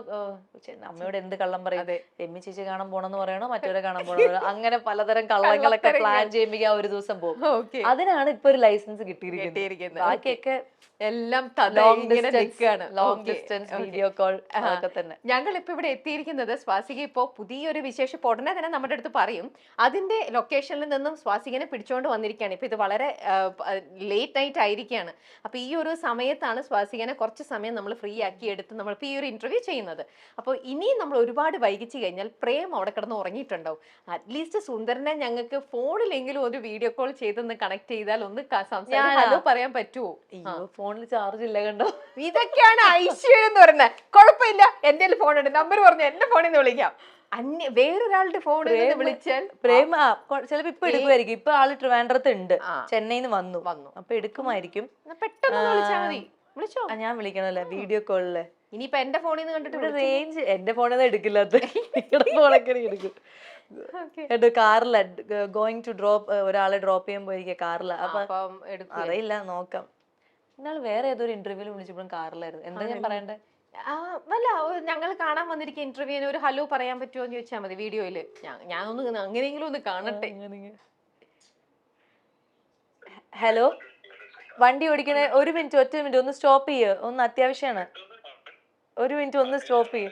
Speaker 1: അമ്മയോട് എന്ത് കള്ളം പറയും, എമ്മി ചേച്ചി കാണാൻ പോണെന്ന് പറയണോ, മറ്റവരെ കാണാൻ പോണോ, അങ്ങനെ പലതരം കള്ളങ്ങളൊക്കെ പ്ലാൻ ചെയ്യുമ്പോ ആ ഒരു ദിവസം പോകും. അതിനാണ് ഇപ്പൊ ഒരു ലൈസൻസ് കിട്ടിയിരിക്കുന്നത്. ബാക്കിയൊക്കെ എല്ലാം ലോങ് ഡിസ്റ്റൻസ് വീഡിയോ കോൾ അതൊക്കെ തന്നെ.
Speaker 2: ഞങ്ങൾ ഇപ്പൊ ഇവിടെ എത്തിയിരിക്കുന്നത് സ്വാസിക ഇപ്പോ പുതിയൊരു വിശേഷ ഉടനെ തന്നെ നമ്മുടെ അടുത്ത് പറയും. അതിന്റെ ലൊക്കേഷനിൽ നിന്നും സ്വാസികനെ പിടിച്ചുകൊണ്ട് വന്നിരിക്കുകയാണ്. ഇപ്പൊ ഇത് വളരെ ലേറ്റ് നൈറ്റ് ആയിരിക്കുകയാണ്. അപ്പൊ ഈ ഒരു സമയത്താണ് സ്വാസികനെ കുറച്ച് സമയം നമ്മൾ ഫ്രീ ആക്കി എടുത്ത് നമ്മൾ ഇപ്പൊ ഈ ഒരു ഇന്റർവ്യൂ ചെയ്യുന്നത്. അപ്പോൾ ഇനിയും നമ്മൾ ഒരുപാട് വൈകിച്ചു കഴിഞ്ഞാൽ പ്രേം അവിടെ കിടന്ന് ഉറങ്ങിയിട്ടുണ്ടാവും. അറ്റ്ലീസ്റ്റ് സുന്ദരനെ ഞങ്ങൾക്ക് ഫോണിലെങ്കിലും ഒരു വീഡിയോ കോൾ ചെയ്തൊന്ന് കണക്ട് ചെയ്താൽ ഒന്ന് സംസാരിക്കാൻ പറയാൻ പറ്റുമോ?
Speaker 1: ഫോണിൽ ചാർജ് ഇല്ല കണ്ടോ.
Speaker 2: ഇതൊക്കെയാണ് ഐശ്വര്യം എന്ന് പറയുന്നത്. കുഴപ്പമില്ല, എന്റെ ഫോൺ ഉണ്ട്, നമ്പർ പറഞ്ഞു എന്റെ ഫോണിൽ നിന്ന് വിളിക്കാം. വേറൊരാളുടെ ഫോണിൽ നിന്ന് വിളിച്ചാൽ
Speaker 1: പ്രേമ ചിലപ്പോ ഇപ്പൊ എടുക്കുമായിരിക്കും. ഇപ്പൊ ആള് ട്രിവാൻഡ്രത്ത് ഉണ്ട്, ചെന്നൈന്ന് വന്നു അപ്പൊ എടുക്കുമായിരിക്കും.
Speaker 2: പെട്ടെന്ന് വിളിച്ചാൽ മതി. വിളിച്ചോ?
Speaker 1: ഞാൻ വിളിക്കണല്ലേ വീഡിയോ കോളില്.
Speaker 2: ഇനിയിപ്പൊ എന്റെ ഫോണിൽ നിന്ന് കണ്ടിട്ട്
Speaker 1: ഇവിടെ റേഞ്ച് എന്റെ ഫോണിൽ എടുക്കില്ലാത്ത നിങ്ങളുടെ ഫോണൊക്കെ എടുക്കും. കാറില ഗോയിങ് ടു ഡ്രോപ്പ്, ഒരാളെ ഡ്രോപ്പ് ചെയ്യാൻ പോയിരിക്കുക കാറില. അപ്പൊ
Speaker 2: അപ്പം എടുക്കും.
Speaker 1: അറിയില്ല, നോക്കാം. ഇന്നാൾ വേറെ ഏതൊരു ഇന്റർവ്യൂല് വിളിച്ചപ്പോഴും കാറിലായിരുന്നു. എന്താ ഞാൻ പറയണ്ടേ?
Speaker 2: വല്ല ഞങ്ങൾ കാണാൻ വന്നിരിക്കുന്ന ഇന്റർവ്യൂവിന് ഒരു ഹലോ പറയാൻ പറ്റുമോ എന്ന് ചോദിച്ചാൽ മതി വീഡിയോയില്. ഞാൻ ഒന്ന് അങ്ങനെയെങ്കിലും ഒന്ന് കാണട്ടെ.
Speaker 1: ഹലോ, വണ്ടി ഓടിക്കണേ, ഒരു മിനിറ്റ്, ഒറ്റ മിനിറ്റ്, ഒന്ന് സ്റ്റോപ്പ് ചെയ്യ്, ഒന്ന് അത്യാവശ്യമാണ്. ഒരു മിനിറ്റ് ഒന്ന് സ്റ്റോപ്പ് ചെയ്യ്.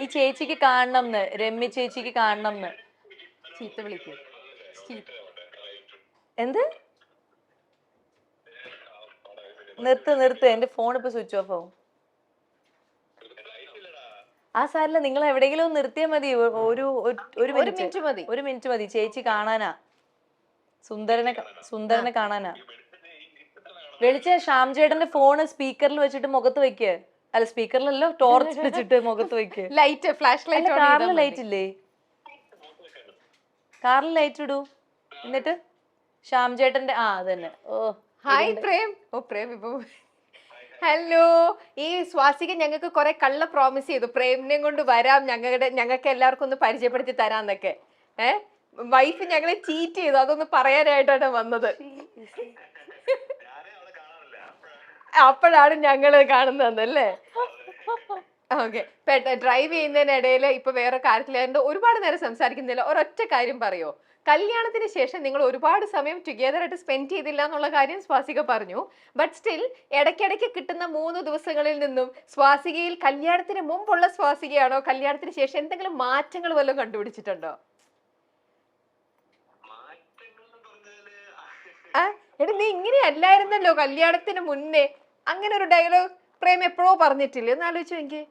Speaker 1: ഈ ചേച്ചിക്ക് കാണണം എന്ന്, രമ്യ ചേച്ചിക്ക് കാണണം എന്ന്.
Speaker 2: ചീത്ത വിളിക്കും.
Speaker 1: എന്ത്? നിർത്ത്, എന്റെ ഫോൺ ഇപ്പൊ സ്വിച്ച് ഓഫ് ആവും. ആ സാരില്ല, നിങ്ങൾ എവിടെയെങ്കിലും ഒന്ന് നിർത്തിയാൽ മതി. ഒരു മിനിറ്റ് മതി. ചേച്ചി കാണാനാ, സുന്ദരനെ കാണാനാ. വിളിച്ച ശ്യാം ചേട്ടന്റെ ഫോണ് സ്പീക്കറിൽ വെച്ചിട്ട് മുഖത്ത് വെക്ക്. അല്ല, സ്പീക്കറിലല്ലോ, ടോർച്ച് വെച്ചിട്ട് മുഖത്ത് വെക്ക്.
Speaker 2: Light, flash light.
Speaker 1: കാറിൽ ലൈറ്റ് ഇല്ലേ? കാറിൽ ലൈറ്റ് ഇടൂ. എന്നിട്ട് ശ്യാം ചേട്ടന്റെ അതന്നെ. ഓ
Speaker 2: ഹായ് പ്രേം. ഓ പ്രേം ഇപ്പൊ ഹലോ. ഈ സ്വാസിക ഞങ്ങൾക്ക് കുറെ കള്ള പ്രോമിസ് ചെയ്തു, പ്രേമിനെയും കൊണ്ട് വരാം, ഞങ്ങൾക്ക് എല്ലാവർക്കും ഒന്ന് പരിചയപ്പെടുത്തി തരാന്നൊക്കെ. വൈഫ് ഞങ്ങളെ ചീറ്റ് ചെയ്തു, അതൊന്ന് പറയാനായിട്ടാണ് വന്നത്. അപ്പോഴാണ് ഞങ്ങള് കാണുന്നതല്ലേ? ഓക്കെ. ഡ്രൈവ് ചെയ്യുന്നതിനിടയിൽ ഇപ്പൊ വേറെ കാര്യത്തിലായതുകൊണ്ട് ഒരുപാട് നേരം സംസാരിക്കുന്നില്ല. ഒരൊറ്റ കാര്യം പറയോ, കല്യാണത്തിന് ശേഷം നിങ്ങൾ ഒരുപാട് സമയം ടുഗെദർ ആയിട്ട് സ്പെൻഡ് ചെയ്തില്ല എന്നുള്ള കാര്യം സ്വാസിക പറഞ്ഞു. ബട്ട് സ്റ്റിൽ ഇടയ്ക്കിടയ്ക്ക് കിട്ടുന്ന 3 ദിവസങ്ങളിൽ നിന്നും സ്വാസികയിൽ കല്യാണത്തിന് മുമ്പുള്ള സ്വാസികയാണോ, കല്യാണത്തിന് ശേഷം എന്തെങ്കിലും മാറ്റങ്ങൾ വല്ലതും കണ്ടുപിടിച്ചിട്ടുണ്ടോ? എടാ, നീ ഇങ്ങനെ അല്ലായിരുന്നല്ലോ കല്യാണത്തിന് മുന്നേ. അങ്ങനെ ഒരു ഡയലോഗ് പ്രേം എപ്പോഴോ പറഞ്ഞിട്ടില്ലേ? ഒന്ന് ആലോചിച്ചു എനിക്ക്.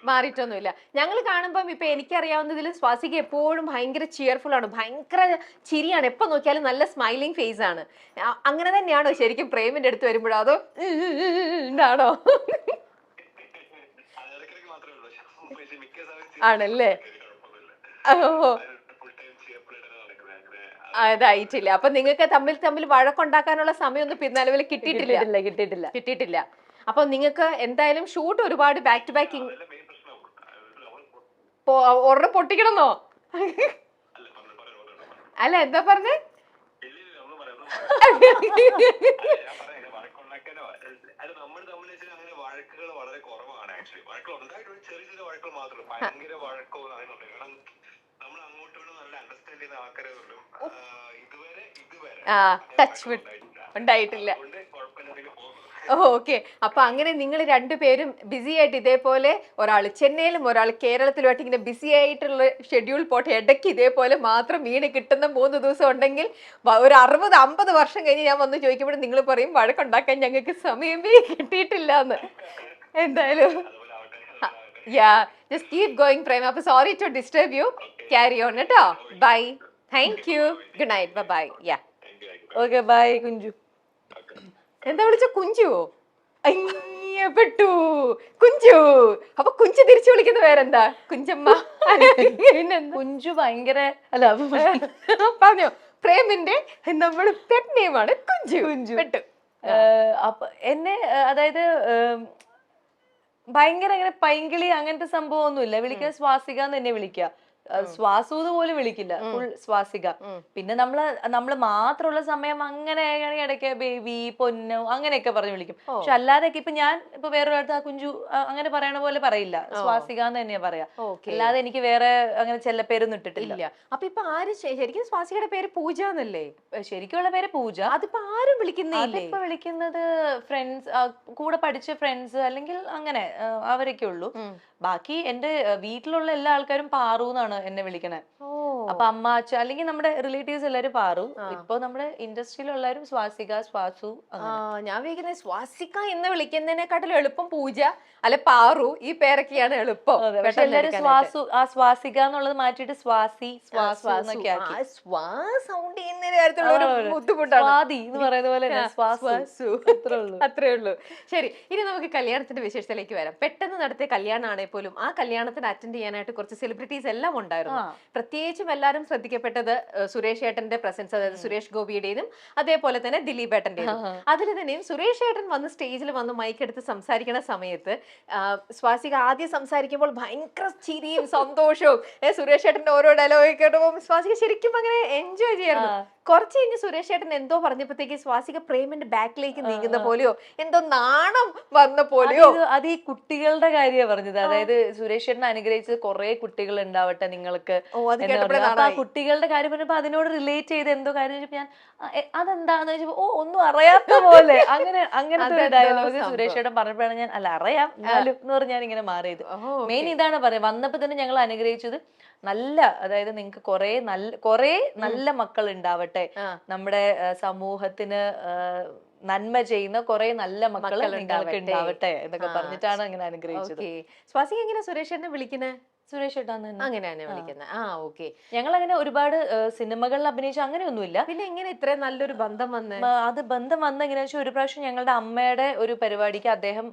Speaker 2: മാറിയിട്ടൊന്നുമില്ല. ഞങ്ങൾ കാണുമ്പം ഇപ്പൊ എനിക്കറിയാവുന്നതിൽ സ്വാസിക എപ്പോഴും ഭയങ്കര ചിയർഫുൾ ആണ്, ഭയങ്കര ചിരിയാണ്, എപ്പൊ നോക്കിയാലും നല്ല സ്മൈലിംഗ് ഫേസ് ആണ്. അങ്ങനെ തന്നെയാണോ ശരിക്കും പ്രേമിന്റെ അടുത്ത് വരുമ്പോഴോ, അതോ ആണോ? ആണല്ലേ? ഓ, അതായിട്ടില്ല. അപ്പൊ നിങ്ങൾക്ക് തമ്മിൽ വഴക്കുണ്ടാക്കാനുള്ള സമയമൊന്നും പിന്നാലെ കിട്ടിയിട്ടില്ല. അപ്പൊ നിങ്ങൾക്ക് എന്തായാലും ഷൂട്ട് ഒരുപാട് ബാക്ക് ടു ബാക്ക് ഒരെണ്ണം പൊട്ടിക്കണമെന്നോ? അല്ല, എന്താ പറഞ്ഞേ? ടച്ച് ഉണ്ടായിട്ടില്ല. ഓക്കെ. അപ്പൊ അങ്ങനെ നിങ്ങൾ രണ്ടുപേരും ബിസി ആയിട്ട് ഇതേപോലെ, ഒരാൾ ചെന്നൈയിലും ഒരാൾ കേരളത്തിലുമായിട്ട് ഇങ്ങനെ ബിസി ആയിട്ടുള്ള ഷെഡ്യൂൾ പോട്ടെ, ഇടയ്ക്ക് ഇതേപോലെ മാത്രം വീണ് കിട്ടുന്ന 3 ദിവസം ഉണ്ടെങ്കിൽ ഒരു 60-50 വർഷം കഴിഞ്ഞ് ഞാൻ വന്ന് ചോദിക്കുമ്പോൾ നിങ്ങൾ പറയും വഴക്കുണ്ടാക്കാൻ ഞങ്ങൾക്ക് സമയമേ കിട്ടിയിട്ടില്ല എന്ന്. എന്തായാലും just keep going പ്രേം. അപ്പൊ sorry to disturb you. Carry on കേട്ടോ. Bye. Thank you. Good night. Bye.
Speaker 1: Okay, bye Kunju.
Speaker 2: എന്താ വിളിച്ച? കുഞ്ചുവോ? പെട്ടു. കുഞ്ചു. അപ്പൊ കുഞ്ചു തിരിച്ചു വിളിക്കുന്ന പേരെന്താ? കുഞ്ചമ്മ.
Speaker 1: കുഞ്ചു ഭയങ്കര അല്ല
Speaker 2: പറഞ്ഞോ. പ്രേമിന്റെ നമ്മുടെ പെറ്റ് നെയിമാണ് കുഞ്ചു. പെട്ടു.
Speaker 1: അപ്പൊ എന്നെ, അതായത് ഭയങ്കര അങ്ങനെ പൈങ്കിളി അങ്ങനത്തെ സംഭവം ഒന്നുമില്ല. വിളിക്കാൻ സ്വാസിക എന്ന് തന്നെ വിളിക്കുക. ശ്വാസൂത് പോലും വിളിക്കില്ല, ഫുൾ സ്വാസിക. പിന്നെ നമ്മള് മാത്രമുള്ള സമയം അങ്ങനെ ഇടയ്ക്ക് ബേബി, പൊന്നു അങ്ങനെയൊക്കെ പറഞ്ഞു വിളിക്കും. പക്ഷെ അല്ലാതെയൊക്കെ ഇപ്പൊ ഞാൻ ഇപ്പൊ വേറൊരാളത്ത് ആ കുഞ്ചു അങ്ങനെ പറയണ പോലെ പറയില്ല, സ്വാസിക എന്ന് തന്നെയാ പറയാ. അല്ലാതെ എനിക്ക് വേറെ അങ്ങനെ ചെല്ലപ്പേരൊന്നും ഇട്ടിട്ടില്ല.
Speaker 2: അപ്പൊ ഇപ്പൊ ആര് ശരിക്കും സ്വാസികയുടെ പേര് പൂജ എന്നല്ലേ?
Speaker 1: ശരിക്കുള്ള പേര് പൂജ.
Speaker 2: അതിപ്പോ ആരും വിളിക്കുന്നില്ല.
Speaker 1: ഇപ്പൊ വിളിക്കുന്നത് ഫ്രണ്ട്സ്, കൂടെ പഠിച്ച ഫ്രണ്ട്സ് അല്ലെങ്കിൽ അങ്ങനെ അവരൊക്കെ ഉള്ളൂ. ബാക്കി എന്റെ വീട്ടിലുള്ള എല്ലാ ആൾക്കാരും പാറു എന്നാണ് എന്നെ വിളിക്കണേ. അപ്പൊ അമ്മ അച്ഛൻ അല്ലെങ്കിൽ നമ്മുടെ റിലേറ്റീവ്സ് എല്ലാരും പാറു. ഇപ്പൊ നമ്മുടെ ഇൻഡസ്ട്രിയിലുള്ളവരും സ്വാസിക, സ്വാസു.
Speaker 2: ഞാൻ വിളിക്കുന്നത് സ്വാസിക എന്ന് വിളിക്കുന്നതിനെക്കാട്ടിലും എളുപ്പം പൂജ അല്ലെ പാറു, ഈ പേരൊക്കെയാണ് എളുപ്പം.
Speaker 1: പക്ഷെ എല്ലാരും സ്വാസു, ആ സ്വാസിക എന്നുള്ളത് മാറ്റിയിട്ട് സ്വാസി, സ്വാസു എന്നൊക്കെ ആക്കി.
Speaker 2: സൗണ്ട് ചെയ്യുന്നതിന് കാര്യത്തിലുള്ള ഒരു ബുദ്ധിമുട്ടാണ്.
Speaker 1: സ്വാതി എന്ന് പറയുന്ന പോലെ തന്നെ സ്വാസു.
Speaker 2: അത്രേ ഉള്ളൂ. ശരി, ഇനി നമുക്ക് കല്യാണത്തിന്റെ വിശേഷത്തിലേക്ക് വരാം. പെട്ടെന്ന് നടത്തിയ കല്യാണമാണെങ്കിൽ പോലും ആ കല്യാണത്തിന് അറ്റൻഡ് ചെയ്യാനായിട്ട് കുറച്ച് സെലിബ്രിറ്റീസ് എല്ലാം ഉണ്ടായിരുന്നു. പ്രത്യേകിച്ചും എല്ലാവരും ശ്രദ്ധിക്കപ്പെട്ടത് സുരേഷ് ഏട്ടന്റെ പ്രസൻസ്, അതായത് സുരേഷ് ഗോപിയുടേതും അതേപോലെ തന്നെ ദിലീപ് ഏട്ടന്റെയും. അതിൽ തന്നെയും സുരേഷ് ഏട്ടൻ വന്ന് സ്റ്റേജിൽ വന്ന് മൈക്കെടുത്ത് സംസാരിക്കുന്ന സമയത്ത് സ്വാസിക ആദ്യം സംസാരിക്കുമ്പോൾ ഭയങ്കര ചിരിയും സന്തോഷവും, സുരേഷ് ഏട്ടന്റെ ഓരോ ഡയലോഗ് കേട്ടപ്പോൾ സ്വാസിക ശരിക്കും അങ്ങനെ എൻജോയ് ചെയ്യായിരുന്നു. കുറച്ച് കഴിഞ്ഞ് സുരേഷ് ഏട്ടൻ എന്തോ പറഞ്ഞപ്പോഴത്തേക്ക് സ്വാസിക പ്രേമിന്റെ ബാക്കിലേക്ക് നീങ്ങുന്ന പോലെയോ എന്തോ നാണം വന്ന പോലെയോ.
Speaker 1: അത് ഈ കുട്ടികളുടെ കാര്യമാണ് പറഞ്ഞത്. അതായത് സുരേഷ് ഏട്ടനെ അനുഗ്രഹിച്ചത് കുറെ കുട്ടികൾ ഉണ്ടാവട്ടെ നിങ്ങൾക്ക്. അപ്പൊ ആ കുട്ടികളുടെ കാര്യം പറഞ്ഞപ്പോ അതിനോട് റിലേറ്റ് ചെയ്ത് എന്തോ കാര്യം ചോദിച്ചപ്പോ ഞാൻ അതെന്താന്ന് ചോദിച്ചപ്പോ ഒന്നും അറിയാത്ത പോലെ അങ്ങനത്തെ ഒരു ഡയലോഗ് സുരേഷ് ഏട്ടൻ പറഞ്ഞപ്പോഴാണ് ഞാൻ അല്ല അറിയാം എന്നാലും എന്ന് പറഞ്ഞ് ഞാൻ ഇങ്ങനെ മാറിയത്. മെയിൻ ഇതാണ് പറയാം, വന്നപ്പോ തന്നെ ഞങ്ങൾ അനുഗ്രഹിച്ചത് നല്ല, അതായത് നിങ്ങൾക്ക് കുറെ നല്ല മക്കൾ ഉണ്ടാവട്ടെ, നമ്മുടെ സമൂഹത്തിന് നന്മ ചെയ്യുന്ന കുറെ നല്ല മക്കൾ നിങ്ങൾക്ക് ഉണ്ടാവട്ടെ എന്നൊക്കെ പറഞ്ഞിട്ടാണ് അങ്ങനെ അനുഗ്രഹിച്ചത്.
Speaker 2: സ്വാസിക എങ്ങനെ സുരേഷ് ഏട്ടനെ വിളിക്കുന്നത്?
Speaker 1: സുരേഷ് ഏട്ടാന്ന്
Speaker 2: അങ്ങനെയാണ് വിളിക്കുന്നത്.
Speaker 1: ഞങ്ങൾ അങ്ങനെ ഒരുപാട് സിനിമകളിൽ അഭിനയിച്ച അങ്ങനെയൊന്നുമില്ല.
Speaker 2: പിന്നെ എങ്ങനെ ഇത്രയും നല്ലൊരു ബന്ധം വന്ന്?
Speaker 1: അത് ബന്ധം വന്ന എങ്ങനെയാ വെച്ചാൽ ഒരു പ്രാവശ്യം ഞങ്ങളുടെ അമ്മയുടെ ഒരു പരിപാടിക്ക് അദ്ദേഹം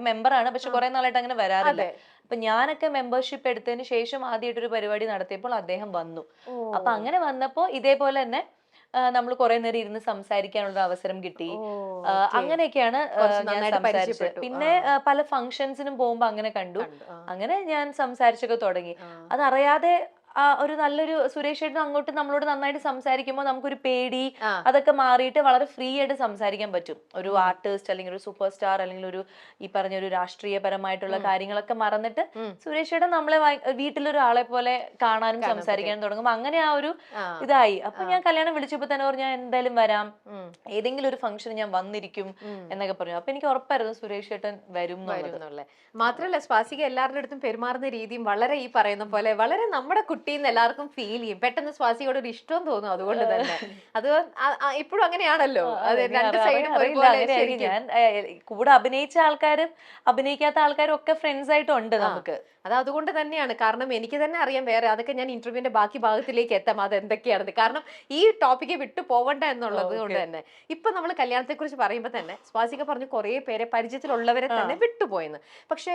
Speaker 1: മെമ്പറാണ്, പക്ഷെ കുറെ നാളായിട്ട് അങ്ങനെ വരാറില്ല. അപ്പൊ ഞാനൊക്കെ മെമ്പർഷിപ്പ് എടുത്തതിന് ശേഷം ആദ്യമായിട്ടൊരു പരിപാടി നടത്തിയപ്പോൾ അദ്ദേഹം വന്നു. അപ്പൊ അങ്ങനെ വന്നപ്പോ ഇതേപോലെ തന്നെ നമ്മൾ കുറെ നേരം ഇരുന്ന് സംസാരിക്കാനുള്ള അവസരം കിട്ടി. അങ്ങനെയൊക്കെയാണ് ഞാൻ സംസാരിച്ചത്. പിന്നെ പല ഫംഗ്ഷൻസിനും പോകുമ്പോ അങ്ങനെ കണ്ടു, അങ്ങനെ ഞാൻ സംസാരിച്ചൊക്കെ തുടങ്ങി. അതറിയാതെ ഒരു നല്ലൊരു സുരേഷ് ഏട്ടൻ അങ്ങോട്ട് നമ്മളോട് നന്നായിട്ട് സംസാരിക്കുമ്പോൾ നമുക്കൊരു പേടി അതൊക്കെ മാറിയിട്ട് വളരെ ഫ്രീ ആയിട്ട് സംസാരിക്കാൻ പറ്റും. ഒരു ആർട്ടിസ്റ്റ് അല്ലെങ്കിൽ ഒരു സൂപ്പർ സ്റ്റാർ അല്ലെങ്കിൽ ഒരു ഈ പറഞ്ഞ ഒരു രാഷ്ട്രീയപരമായിട്ടുള്ള കാര്യങ്ങളൊക്കെ മറന്നിട്ട് സുരേഷ് ഏട്ടൻ നമ്മളെ വീട്ടിലൊരാളെ പോലെ കാണാനും സംസാരിക്കാനും തുടങ്ങും. അങ്ങനെ ആ ഒരു ഇതായി. അപ്പൊ ഞാൻ കല്യാണം വിളിച്ചപ്പോ തന്നെ പറഞ്ഞു ഞാൻ എന്തായാലും വരാം, ഏതെങ്കിലും ഒരു ഫംഗ്ഷൻ ഞാൻ വന്നിരിക്കും എന്നൊക്കെ പറഞ്ഞു. അപ്പൊ എനിക്ക് ഉറപ്പായിരുന്നു സുരേഷ് ഏട്ടൻ വരും എന്നുള്ളത്.
Speaker 2: മാത്രല്ല സ്വാസിക എല്ലാവരുടെ അടുത്തും പെരുമാറുന്ന രീതിയും വളരെ ഈ പറയുന്ന പോലെ വളരെ നമ്മുടെ കുട്ടിന്ന് എല്ലാവർക്കും ഫീൽ ചെയ്യും. പെട്ടെന്ന് സ്വാസികയോട് ഒരു ഇഷ്ടം തോന്നും. അതുകൊണ്ട് തന്നെ അത് ഇപ്പോഴും അങ്ങനെയാണല്ലോ. രണ്ട് സൈഡും
Speaker 1: ഞാൻ കൂടെ അഭിനയിച്ച ആൾക്കാരും അഭിനയിക്കാത്ത ആൾക്കാരും ഒക്കെ ഫ്രണ്ട്സ് ആയിട്ടുണ്ട് നമുക്ക്.
Speaker 2: അത് അതുകൊണ്ട് തന്നെയാണ്. കാരണം എനിക്ക് തന്നെ അറിയാം വേറെ, അതൊക്കെ ഞാൻ ഇന്റർവ്യൂവിന്റെ ബാക്കി ഭാഗത്തിലേക്ക് എത്താം അത് എന്തൊക്കെയാണെന്ന്. കാരണം ഈ ടോപ്പിക്ക് വിട്ടു പോവണ്ട എന്നുള്ളത് കൊണ്ട് തന്നെ. ഇപ്പൊ നമ്മൾ കല്യാണത്തെ കുറിച്ച് പറയുമ്പോൾ തന്നെ സ്വാസിക പറഞ്ഞു കുറെ പേരെ പരിചയത്തിലുള്ളവരെ തന്നെ വിട്ടുപോയെന്ന്. പക്ഷെ